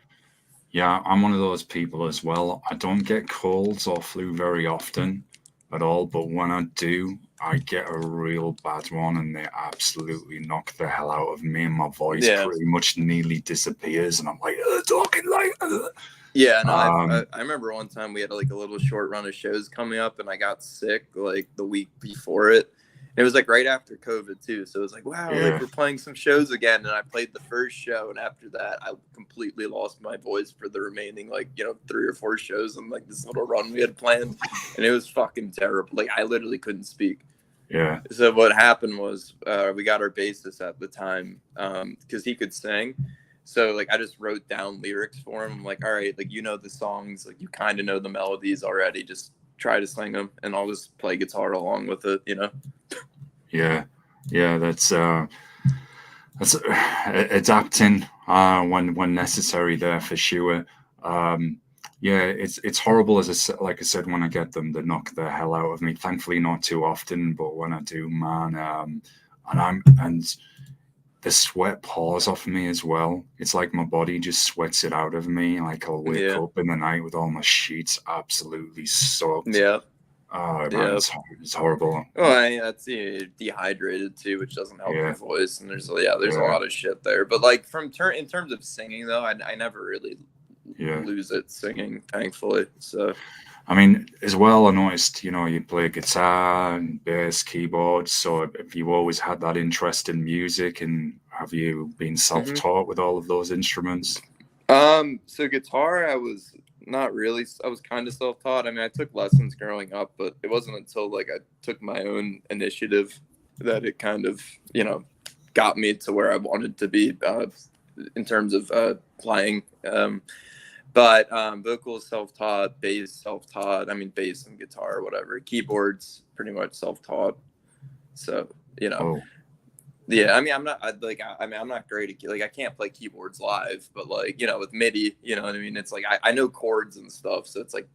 Yeah, I'm one of those people as well. I don't get colds or flu very often at all, but when I do, I get a real bad one and they absolutely knock the hell out of me and my voice pretty much nearly disappears and I'm like talking like yeah. No, I remember one time we had like a little short run of shows coming up and I got sick like the week before it, It was like right after COVID too, so it was like, wow, like we're playing some shows again. And I played the first show, and after that, I completely lost my voice for the remaining 3 or 4 shows and like this little run we had planned, and it was fucking terrible. Like I literally couldn't speak. Yeah. So what happened was we got our bassist at the time because he could sing. So like I just wrote down lyrics for him. I'm like, all right, like you know the songs, like you kind of know the melodies already. Just try to sing them, and I'll just play guitar along with it. Yeah. That's adapting when necessary there for sure. Yeah, it's horrible like I said, when I get them, they knock the hell out of me. Thankfully, not too often, but when I do, man, and the sweat pours off of me as well. It's like my body just sweats it out of me. Like I'll wake up in the night with all my sheets absolutely soaked. Yeah. Oh man, it's horrible. Well, that's dehydrated too, which doesn't help your voice. And there's a lot of shit there. But like in terms of singing though, I never really lose it singing, thankfully. So I mean, as well, I noticed, you play guitar and bass, keyboards. So have you always had that interest in music, and have you been self-taught with all of those instruments? So guitar, I was not really. I was kind of self-taught. I mean, I took lessons growing up, but it wasn't until like I took my own initiative that it kind of, got me to where I wanted to be in terms of playing. But vocals self-taught, bass self-taught. I mean, bass and guitar, whatever. Keyboards pretty much self-taught. So yeah. I mean, I'm not great at I can't play keyboards live, but like with MIDI, you know what I mean. It's like I know chords and stuff, so it's like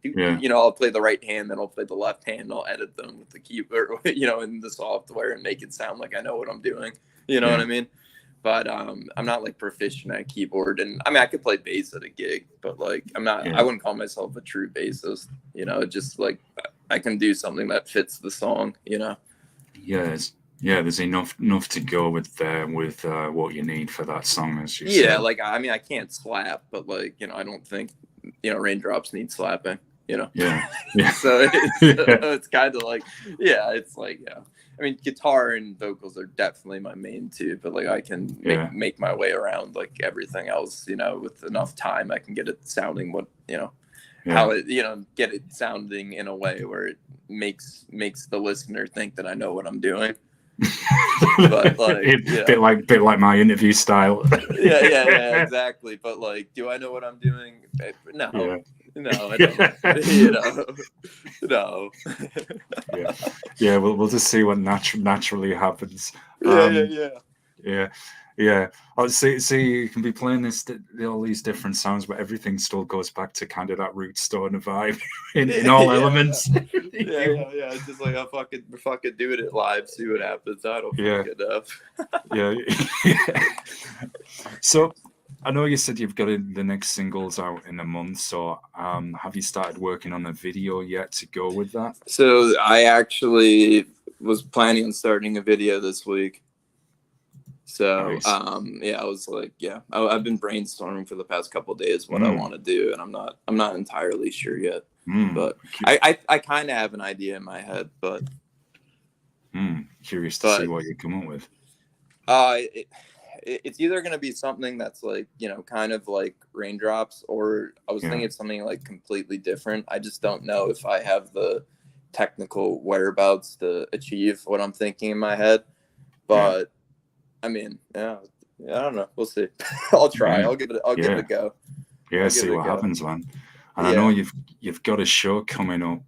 I'll play the right hand, then I'll play the left hand, and I'll edit them with the keyboard, in the software and make it sound like I know what I'm doing. You know what I mean? But I'm not like proficient at keyboard, and I mean I could play bass at a gig, but like I'm not. I wouldn't call myself a true bassist. Just like I can do something that fits the song. Yes. Yeah, there's enough to go with what you need for that song, as you said. Like I mean I can't slap, but like I don't think Raindrops need slapping. Yeah. So it's kind of like it's like I mean, guitar and vocals are definitely my main two, but like I can make my way around like everything else, with enough time. I can get it sounding how it, get it sounding in a way where it makes the listener think that I know what I'm doing. But like, bit like my interview style. yeah, exactly. But like, do I know what I'm doing? No. No, I don't. No. Yeah. We'll just see what naturally happens. Yeah. Oh, see, you can be playing all these different sounds, but everything still goes back to kind of that root stoner vibe in all elements. Yeah. Just like I fucking doing it live, see what happens. I don't fucking enough. So I know you said you've got the next singles out in a month. So have you started working on a video yet to go with that? So I actually was planning on starting a video this week. So nice. I was like, I've been brainstorming for the past couple of days what I want to do, and I'm not entirely sure yet. But I kind of have an idea in my head, but curious to see what you come up with. It's either going to be something that's like, kind of like Raindrops, or I was thinking of something like completely different. I just don't know if I have the technical whereabouts to achieve what I'm thinking in my head. But I mean, I don't know. We'll see. I'll try. I'll give it a go. Yeah, see what happens, man. And I know you've got a show coming up.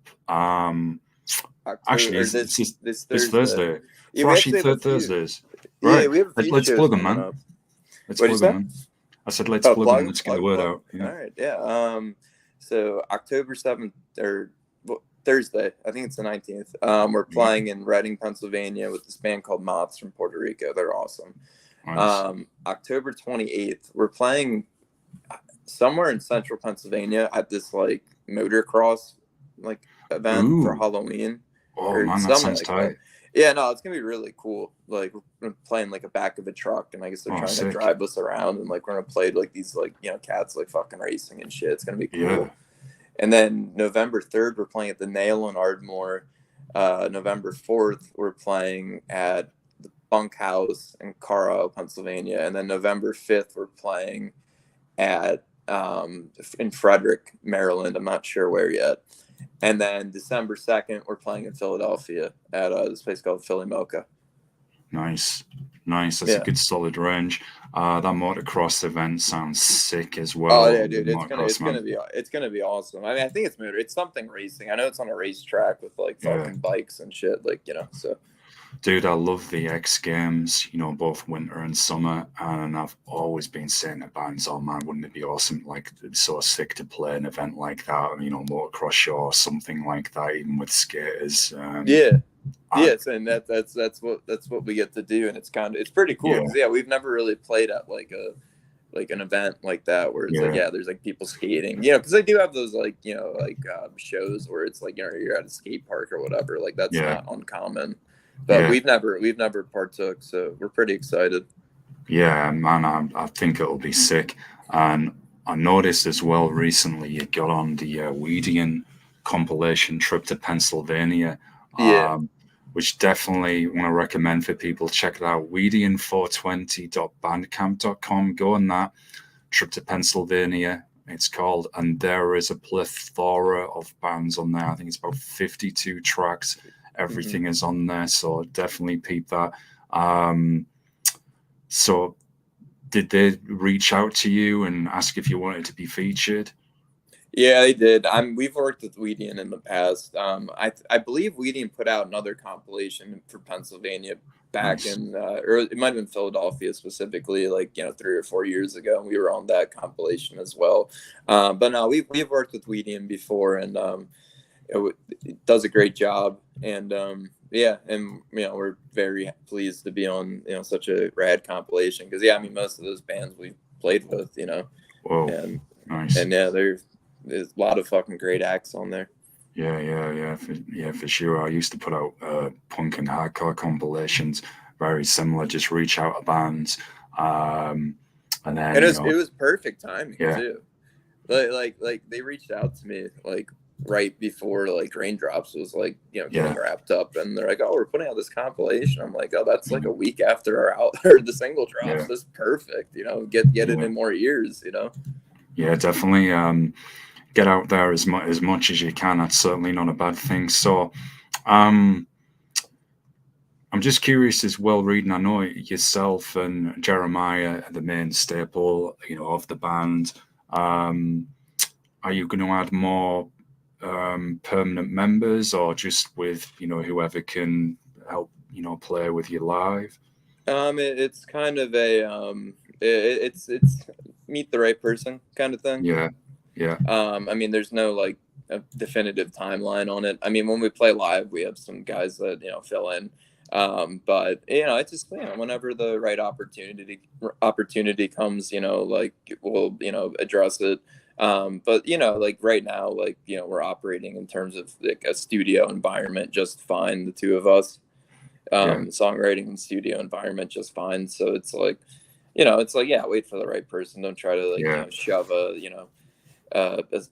Actually, this Thursday. Flashy Thursdays. Right. Yeah, we have let's plug them, man. Let's plug them, man. I said let's plug them. Let's get the word out. All right. Yeah. So October 7th or Thursday, I think it's the 19th. We're playing in Reading, Pennsylvania with this band called Moths from Puerto Rico. They're awesome. Nice. October 28th, we're playing somewhere in central Pennsylvania at this like motocross event for Halloween. Oh man, that sounds tight. Yeah, no, it's gonna be really cool. Like we're playing like a back of a truck, and I guess they're trying to drive us around, and like we're gonna play like these cats like fucking racing and shit. It's gonna be cool. Yeah. And then November 3rd, we're playing at the Nail in Ardmore. November 4th, we're playing at the Bunkhouse in Carlisle, Pennsylvania, and then November 5th, we're playing at in Frederick, Maryland. I'm not sure where yet. And then December 2nd, we're playing in Philadelphia at this place called Philly Mocha. Nice. Nice. That's a good solid range. That motocross event sounds sick as well. Oh yeah, dude, it's gonna be awesome. I mean, I think it's something racing. I know it's on a racetrack with like fucking bikes and shit, like, you know. So, dude, I love the X Games, you know, both winter and summer, and I've always been saying to bands, oh man, wouldn't it be awesome? Like, it's so sick to play an event like that, you know, motocross show or something like that, even with skaters. Yes, and that's what we get to do, and it's pretty cool. Yeah, we've never really played at like an event like that where it's like there's like people skating, you know, because they do have those like, you know, like shows where it's like, you know, you're at a skate park or whatever, like that's not uncommon, but we've never partook, so we're pretty excited. Yeah, man, I think it'll be sick. And I noticed as well recently you got on the Weedian compilation trip to Pennsylvania. Which definitely want to recommend for people. Check it out, weedian420.bandcamp.com. Go on that. Trip to Pennsylvania, it's called. And there is a plethora of bands on there. I think it's about 52 tracks. Everything is on there, so definitely peep that. So did they reach out to you and ask if you wanted to be featured? Yeah, they did. We've worked with Weedian in the past. I believe Weedian put out another compilation for Pennsylvania back in, or it might have been Philadelphia specifically, like, you know, 3 or 4 years ago. And we were on that compilation as well. But no, we've worked with Weedian before, and it does a great job. And and you know, we're very pleased to be on, you know, such a rad compilation because I mean, most of those bands we played with, you know. Whoa, and nice. And there's a lot of fucking great acts on there. For sure. I used to put out punk and hardcore compilations, very similar. Just reach out to bands, and then it was perfect timing too. Like they reached out to me like right before like Raindrops was like, you know, getting wrapped up, and they're like, oh, we're putting out this compilation. I'm like, oh, that's like a week after the single drops. That's perfect, you know, get it in more ears, you know. Yeah, definitely. Get out there as much as you can. That's certainly not a bad thing. So I'm just curious as well, Reading, I know yourself and Jeremiah are the main staple, you know, of the band. Are you going to add more permanent members, or just with, you know, whoever can help, you know, play with you live? It's kind of a it's meet the right person kind of thing. I mean, there's no like a definitive timeline on it. I mean, when we play live, we have some guys that, you know, fill in. But you know, it's just, you know, whenever the right opportunity comes, you know, like we'll, you know, address it. But you know, like right now, like, you know, we're operating in terms of like a studio environment just fine, the two of us. Songwriting and studio environment just fine. So it's like, you know, it's like, wait for the right person. Don't try to like, you know, shove a, you know, it's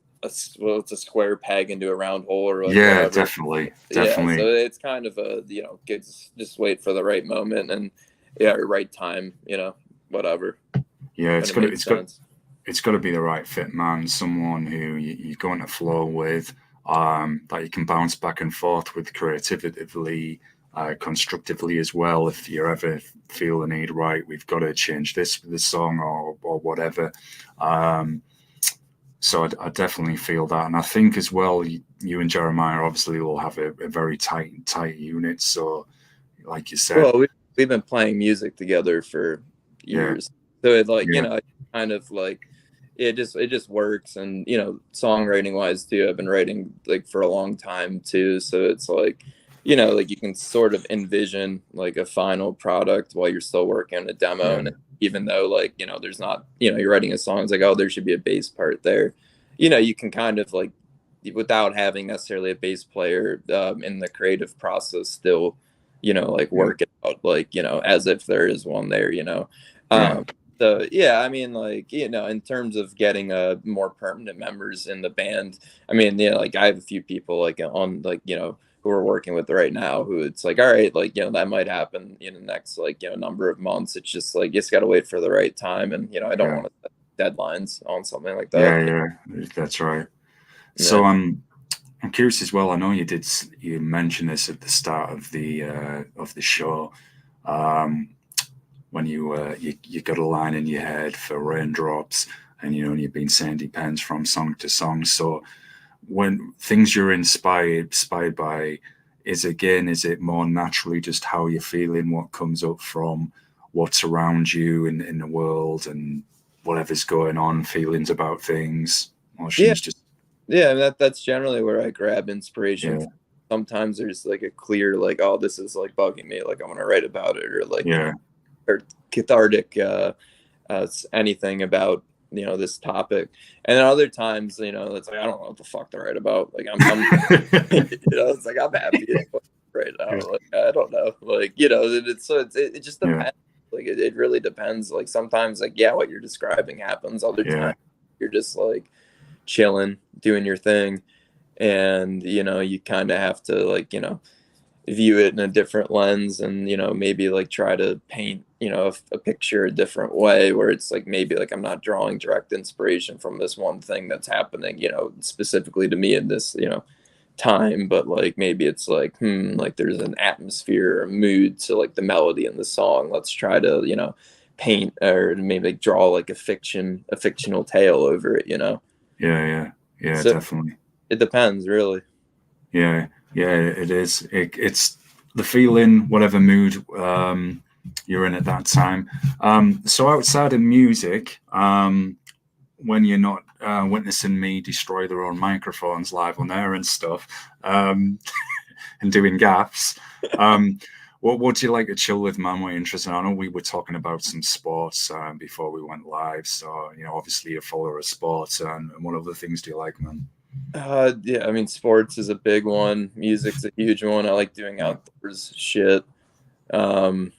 a square peg into a round hole or like whatever. definitely. So it's kind of a, you know, just wait for the right moment and right time, you know, whatever. It's got to be the right fit, man. Someone who you're going to flow with, that you can bounce back and forth with creatively, constructively as well. If you ever feel the need, right, we've got to change this for this song or whatever. So I definitely feel that. And I think as well, you and Jeremiah obviously will have a very tight unit. So like you said. Well, we've been playing music together for years. So it's like, you know, kind of like, it just works. And, you know, songwriting wise too, I've been writing like for a long time too. So it's like, you know, like you can sort of envision like a final product while you're still working on a demo. And even though like, you know, there's not, you know, you're writing a song, it's like, oh, there should be a bass part there. You know, you can kind of like, without having necessarily a bass player in the creative process, still, you know, like work it out, like, you know, as if there is one there, you know. So I mean, like, you know, in terms of getting more permanent members in the band, I mean, you know, like I have a few people like on like, you know, who we're working with right now, who it's like, all right, like, that might happen in the next, like, number of months. It's just like, you just got to wait for the right time. And, I don't Yeah. want to set deadlines on something like that. Yeah, that's right. Yeah. So I'm curious as well. I know you mentioned this at the start of the show, um, when you got a line in your head for Raindrops, and you've been saying depends from song to song. So when things you're inspired by, is it more naturally just how you're feeling, what comes up from what's around you in the world and whatever's going on, feelings about things, Yeah. emotions, just Yeah. That's generally where I grab inspiration yeah, from. Sometimes there's like a clear, like, oh, this is like bugging me. Like I want to write about it, or like, yeah, or cathartic, anything about this topic. And then other times, it's like I don't know what the fuck to write about. Like I'm it's like I'm happy right now. yeah, Like I don't know. Like it just yeah, depends. Like it really depends. Like sometimes, like, yeah, what you're describing happens. Other yeah, times you're just like chilling, doing your thing, and you kind of have to, like, view it in a different lens, and maybe like try to paint a picture a different way, where it's like maybe like I'm not drawing direct inspiration from this one thing that's happening specifically to me in this time, but like maybe it's like like there's an atmosphere or mood to like the melody in the song. Let's try to paint, or maybe like draw like a fictional tale over it. yeah, So definitely. it depends, really. Yeah, yeah, it is. It's the feeling, whatever mood you're in at that time. So outside of music, when you're not witnessing me destroy their own microphones live on air and stuff, and doing gaffs, what do you like to chill with, man? What you're interested in? I know we were talking about some sports before we went live. So, obviously you're a follower of sports, and what other things do you like, man? Yeah, I mean, sports is a big one. Music's a huge one. I like doing Yeah, outdoors shit. Um,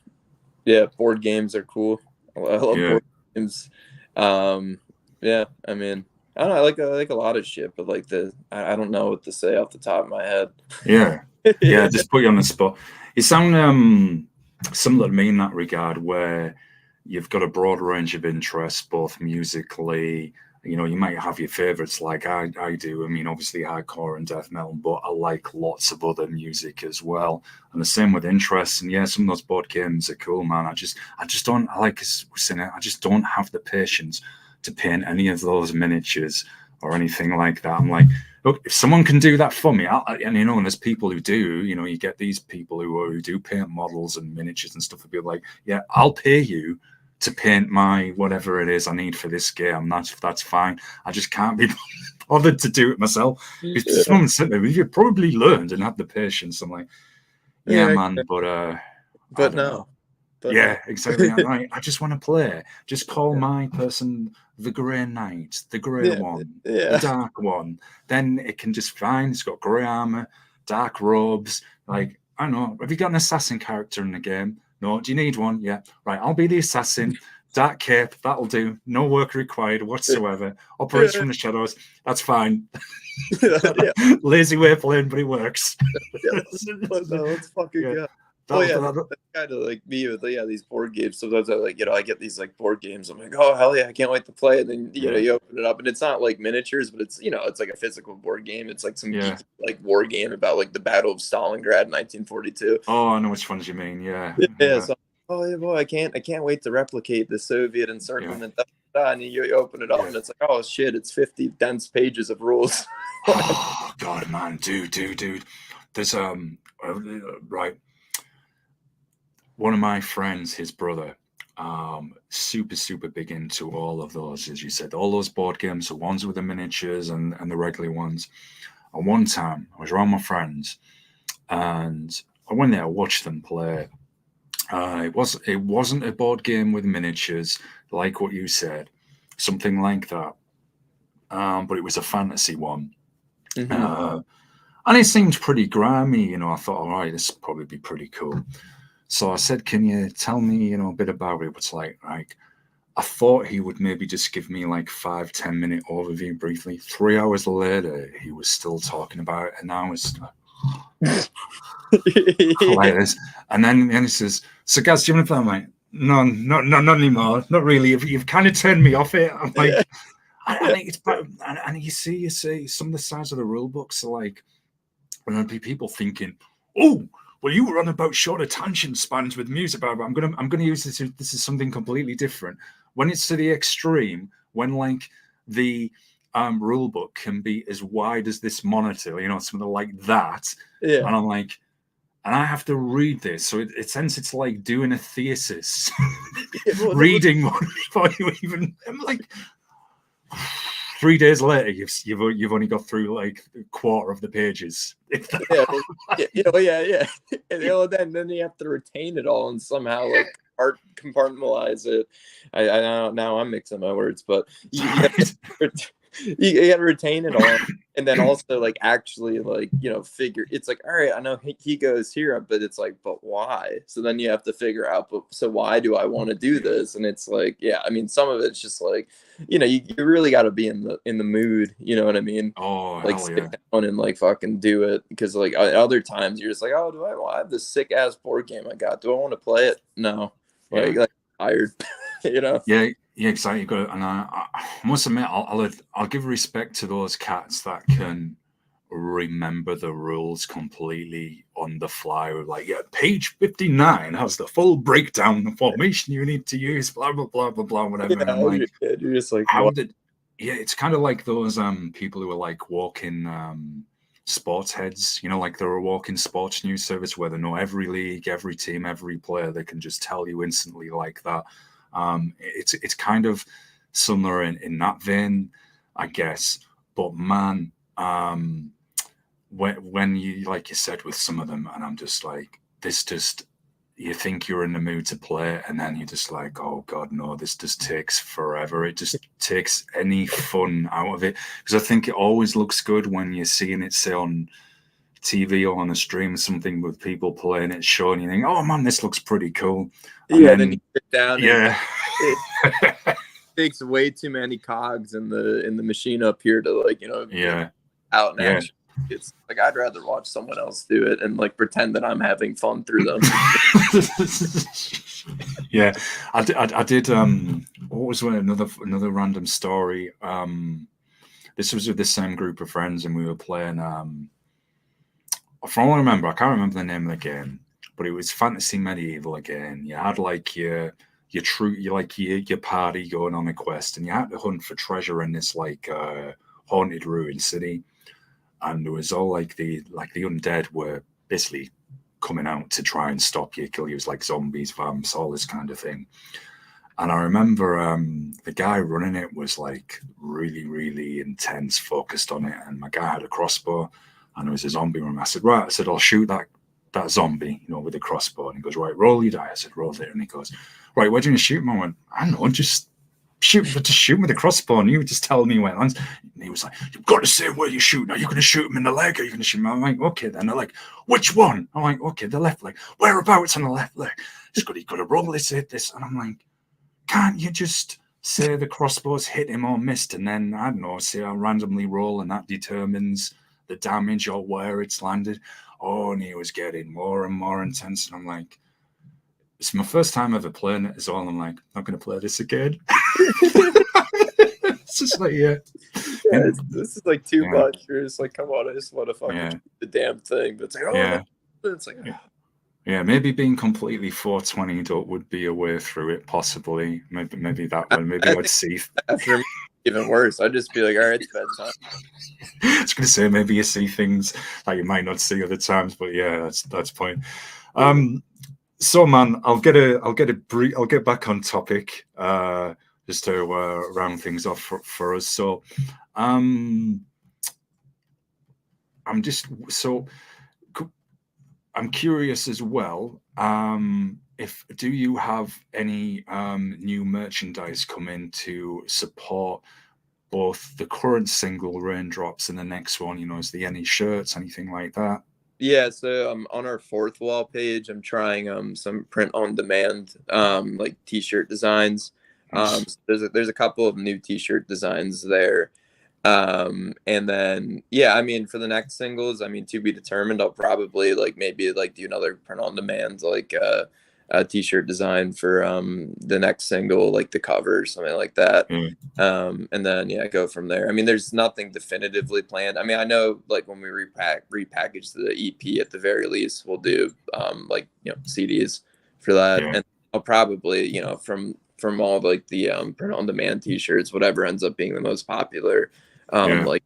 yeah, board games are cool. I love yeah, board games. Um, yeah, I mean, I don't know. I like a lot of shit, but like I don't know what to say off the top of my head. yeah, Yeah, yeah. Just put you on the spot. You sound similar to me in that regard, where you've got a broad range of interests, both musically. You might have your favorites like I do. I mean, obviously hardcore and death metal, but I like lots of other music as well. And the same with interests. And yeah, some of those board games are cool, man. I just don't. I like us saying it. I just don't have the patience to paint any of those miniatures or anything like that. I'm like, look, if someone can do that for me, and and there's people who do. You get these people who do paint models and miniatures and stuff. Would be like, yeah, I'll pay you to paint my whatever it is I need for this game. That's fine. I just can't be bothered to do it myself. If yeah, someone said to me, "You've probably learned and had the patience," I'm like, yeah, yeah. man, but I But don't know. no, but Yeah, no. exactly. I just want to play. Just call Yeah, my person the Grey Knight, the Grey yeah, one, the yeah. Dark one. Then it can just fine. It's got grey armor, dark robes. Like, I don't know. Have you got an assassin character in the game? No. Do you need one? Yeah. Right. I'll be the assassin. Dark cape. That'll do. No work required whatsoever. Operates Yeah, from the shadows. That's fine. yeah, Lazy way of playing, but it works. yeah. Let's fucking Yeah. go. Oh That'll, yeah, that'll, that's kind of like me with these board games. Sometimes I like I get these like board games. I'm like, oh hell yeah, I can't wait to play. And then yeah. you open it up, and it's not like miniatures, but it's it's like a physical board game. It's like some Yeah. geeky like war game about like the Battle of Stalingrad in 1942. Oh, I know which ones you mean. Yeah. Yeah, Yeah. so oh yeah, boy, I can't wait to replicate the Soviet Yeah. encirclement. And you open it up, Yeah. and it's like, oh shit, it's 50 dense pages of rules. Oh God, man, dude. There's right. One of my friends, his brother, super big into all of those, as you said, all those board games, the ones with the miniatures and the regular ones. And one time, I was around my friends, and I went there, I watched them play. It wasn't a board game with miniatures like what you said, something like that. But it was a fantasy one. Hmm. Uh, And it seemed pretty grimy, I thought, all right, this will probably be pretty cool. So I said, can you tell me, a bit about it? What's like, I thought he would maybe just give me like 5, 10 minute overview briefly. 3 hours later, he was still talking about it. And I was, like this. And then he says, "So, Gaz, do you want to play?" I'm like, "No, not anymore. Not really. You've kind of turned me off it." I'm like, and it's and you see some of the sides of the rule books are like, and there'll be people thinking, "Oh, well, you were on about short attention spans with music, but I'm gonna use this. This is something completely different." When it's to the extreme, when like the rule book can be as wide as this monitor, you know, something like that, Yeah. and I'm like, and I have to read this, so it's like doing a thesis, reading one before you even. I'm like, 3 days later, you've only got through like a quarter of the pages. Yeah. And then you have to retain it all and somehow like art compartmentalize it. I don't now I'm mixing my words, but you got to retain it all, and then also like actually like figure. It's like, all right, I know he goes here, but it's like, but why? So then you have to figure out, but so why do I want to do this? And it's like, yeah, I mean, some of it's just like, you really got to be in the mood. You know what I mean? Oh, Like hell sit yeah. down and like fucking do it, because like other times you're just like, oh, I have this sick ass board game I got. Do I want to play it? No, like tired. Yeah, exactly. You got, and I must admit, I'll give respect to those cats that can remember the rules completely on the fly. Like, yeah, page 59 has the full breakdown, the formation you need to use, blah blah blah blah blah, whatever. And I'm like, you're just like, how what? did? Yeah, it's kind of like those people who are like walking sports heads, like they're a walking sports news service where they know every league, every team, every player. They can just tell you instantly like that. It's kind of similar in that vein, I guess. But man, when you, like you said, with some of them, and I'm just like, this just, you think you're in the mood to play, and then you're just like, oh god, no, this just takes forever. It just takes any fun out of it, because I think it always looks good when you're seeing it, say, on TV or on a stream or something with people playing it, showing you think, oh man, this looks pretty cool. And then you sit down. Yeah. It takes way too many cogs in the machine up here to like out in action. It's like I'd rather watch someone else do it and like pretend that I'm having fun through them. Yeah, I did. What was another random story? This was with the same group of friends, and we were playing. From what I remember, I can't remember the name of the game, but it was fantasy medieval again. You had like your party going on a quest, and you had to hunt for treasure in this like haunted ruin city. And there was all like the undead were basically coming out to try and stop you, kill you. It was like zombies, vamps, all this kind of thing. And I remember the guy running it was like really, really intense, focused on it. And my guy had a crossbow, and there was a zombie room. I said, right, I'll shoot that zombie, with a crossbow. And he goes, right, roll your die. I said, roll it. And he goes, right, where do you shoot him? I went, I don't know, just shoot him with a crossbow, and you just tell me where it lands. And he was like, you've got to say where you shoot. Are you going to shoot him in the leg, or are you going to shoot him? I'm like, okay then. They're like, which one? I'm like, okay, the left leg. Whereabouts on the left leg? He's got to roll this, hit this. And I'm like, can't you just say the crossbows hit him or missed, and then, I don't know, say I randomly roll, and that determines the damage or where it's landed? Oh, and he was getting more and more intense. And I'm like, it's my first time ever playing it as well. I'm like, I'm not going to play this again. It's just like, this is like too much. You're just like, come on, I just want to fucking do the damn thing. But it's like, it's like, yeah, maybe being completely 420'd up would be a way through it, possibly. Maybe that one. Maybe I'd see. After even worse, I'd just be like, all right, it's bedtime. I was going to say, maybe you see things that you might not see other times, but yeah, that's point. So man, I'll get back on topic, just to round things off for us. So, I'm curious as well. Do you have any new merchandise coming to support both the current single Raindrops and the next one? Is there any shirts, anything like that? Yeah, so on our fourth wall page, I'm trying some print on demand like t-shirt designs. So there's a couple of new t-shirt designs there. And then yeah, I mean for the next singles, I mean to be determined. I'll probably like maybe like do another print on demand like a t-shirt design for the next single, like the cover or something like that. Yeah, And then yeah, go from there. I mean, there's nothing definitively planned. I mean, I know like when we repackage the EP at the very least, we'll do like CDs for that, yeah, and I'll probably from all like the print on demand t-shirts, whatever ends up being the most popular, yeah, like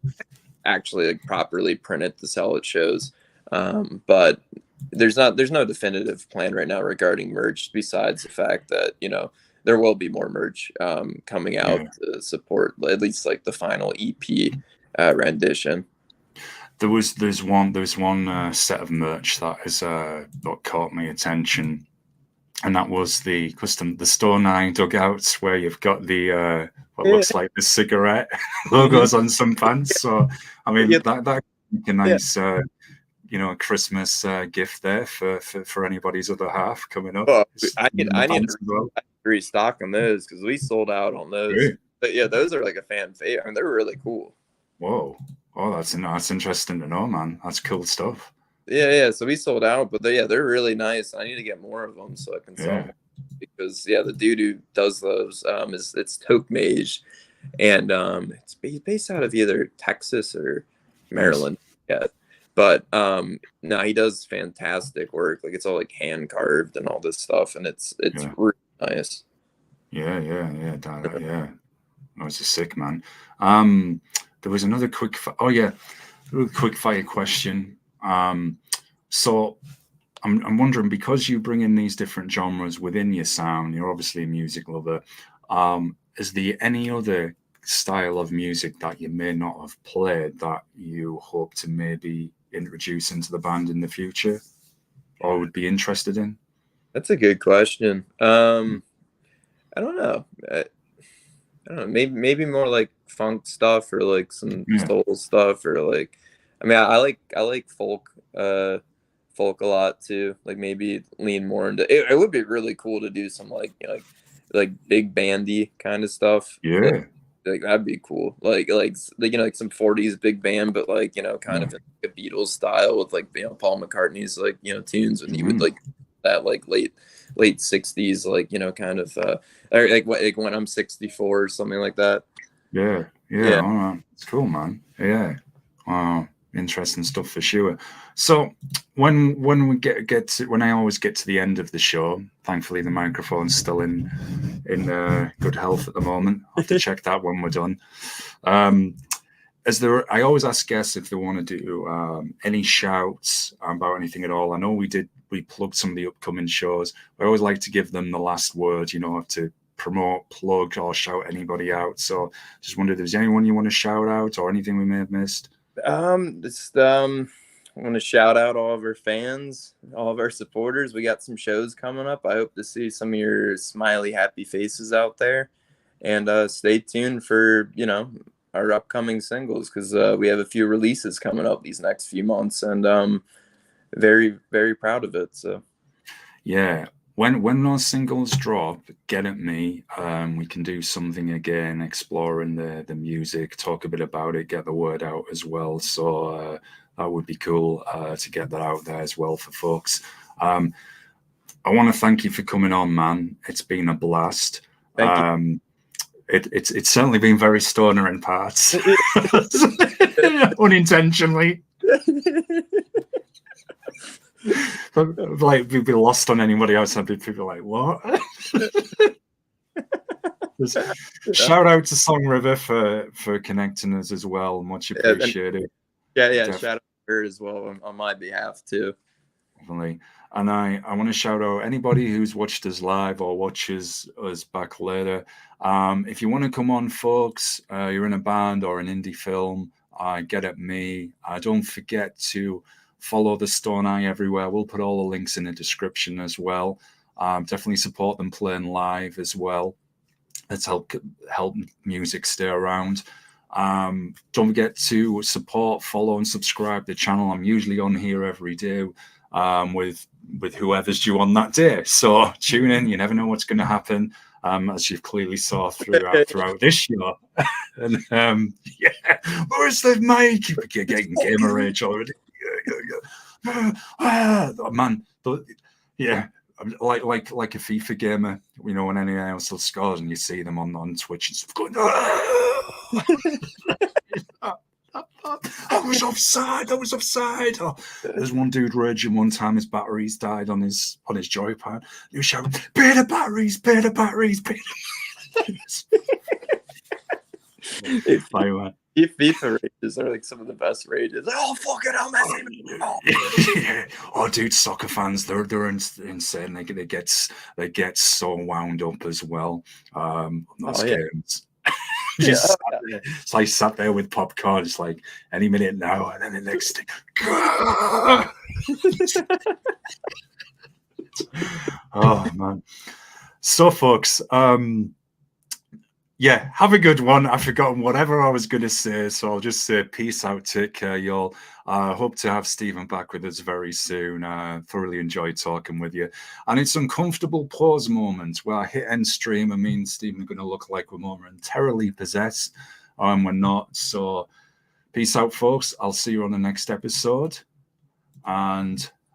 actually like properly print it to sell at shows. But there's no definitive plan right now regarding merch besides the fact that there will be more merch coming out yeah. to support at least like the final EP rendition. There's one set of merch that has that caught my attention, and that was the Store 9 dugouts where you've got the what Yeah. looks like the cigarette Mhm. logos on some pants. So I mean Yeah, that could be a yeah. nice Christmas gift there for anybody's other half coming up. Well, It's I need in the I need pants to as well. restock on those because we sold out on those. Great. But yeah, those are like a fan favorite. I mean, they're really cool. Whoa. Oh, that's interesting to know, man. That's cool stuff. Yeah, yeah. So we sold out, but they're really nice. I need to get more of them so I can sell Yeah. more. Because yeah, the dude who does those it's Toke Mage, and it's based out of either Texas or Nice. Maryland. Yeah, but no, he does fantastic work. Like it's all like hand carved and all this stuff, and it's Yeah. really nice. Yeah. Yeah. That was a sick man. Um, there was another oh yeah, a quick fire question. So I'm wondering, because you bring in these different genres within your sound, you're obviously a music lover. Is there any other style of music that you may not have played that you hope to maybe introduce into the band in the future, or would be interested in? That's a good question. I don't know. I don't know. Maybe more like funk stuff or like some Yeah, soul stuff or like. I mean, I like folk a lot too. Like maybe lean more into. It would be really cool to do some like like big bandy kind of stuff. yeah, Like that'd be cool. Like some '40s big band, but like kind yeah. of in like a Beatles style with like Paul McCartney's like tunes when he would Mhm. like that like late '60s like kind of or like when I'm 64 or something like that. Yeah. Yeah. All right, it's cool, man. Yeah. Wow, interesting stuff for sure. So when we get to when I always get to the end of the show, thankfully the microphone's still in good health at the moment. I have to check that when we're done. Um, I always ask guests if they want to do any shouts about anything at all. I know we plugged some of the upcoming shows. I always like to give them the last word, to promote, plug, or shout anybody out. So just wondered if there's anyone you want to shout out or anything we may have missed. Just I want to shout out all of our fans, all of our supporters. We got some shows coming up. I hope to see some of your smiley, happy faces out there, and stay tuned for our upcoming singles because we have a few releases coming up these next few months, and very very proud of it. So Yeah. When those singles drop, get at me. We can do something again, exploring the music, talk a bit about it, get the word out as well. So that would be cool to get that out there as well for folks. I want to thank you for coming on, man. It's been a blast. thank you. It's certainly been very stoner in parts, unintentionally. Like we'd be lost on anybody else. I'd be people like, what? Shout out to Song River for connecting us as well. Much appreciated. Yeah. Shout out to her as well on my behalf too. Definitely. And I want to shout out anybody who's watched us live or watches us back later. If you want to come on, folks, you're in a band or an indie film, get at me. Don't forget to follow the Stone Eye everywhere. We'll put all the links in the description as well. Definitely support them playing live as well. Let's help music stay around. Don't forget to support, follow, and subscribe the channel. I'm usually on here every day. with whoever's due on that day. So tune in. You never know what's going to happen, as you've clearly saw throughout this show. And yeah, where's the mic? You're getting gamer rage already. Man, yeah. Like a FIFA gamer, you know, when anyone else scores and you see them on Twitch and stuff going, I was offside. Oh, there's one dude raging one time his batteries died on his joypad. He was shouting, pay the batteries. FIFA rages are like some of the best rages. Oh, fuck it, I'm messing. Oh, dude, soccer fans, they're insane. They get so wound up as well. Those games. It's like sat there with popcorn. It's like any minute now, and then the next thing. Oh man. So folks, yeah, have a good one. I've forgotten whatever I was going to say, so I'll just say peace out. Take care, y'all. Hope to have Stephen back with us very soon. Thoroughly enjoyed talking with you. And it's uncomfortable pause moments where I hit end stream, and me and Stephen are going to look like we're momentarily possessed. We're not. So peace out, folks. I'll see you on the next episode. And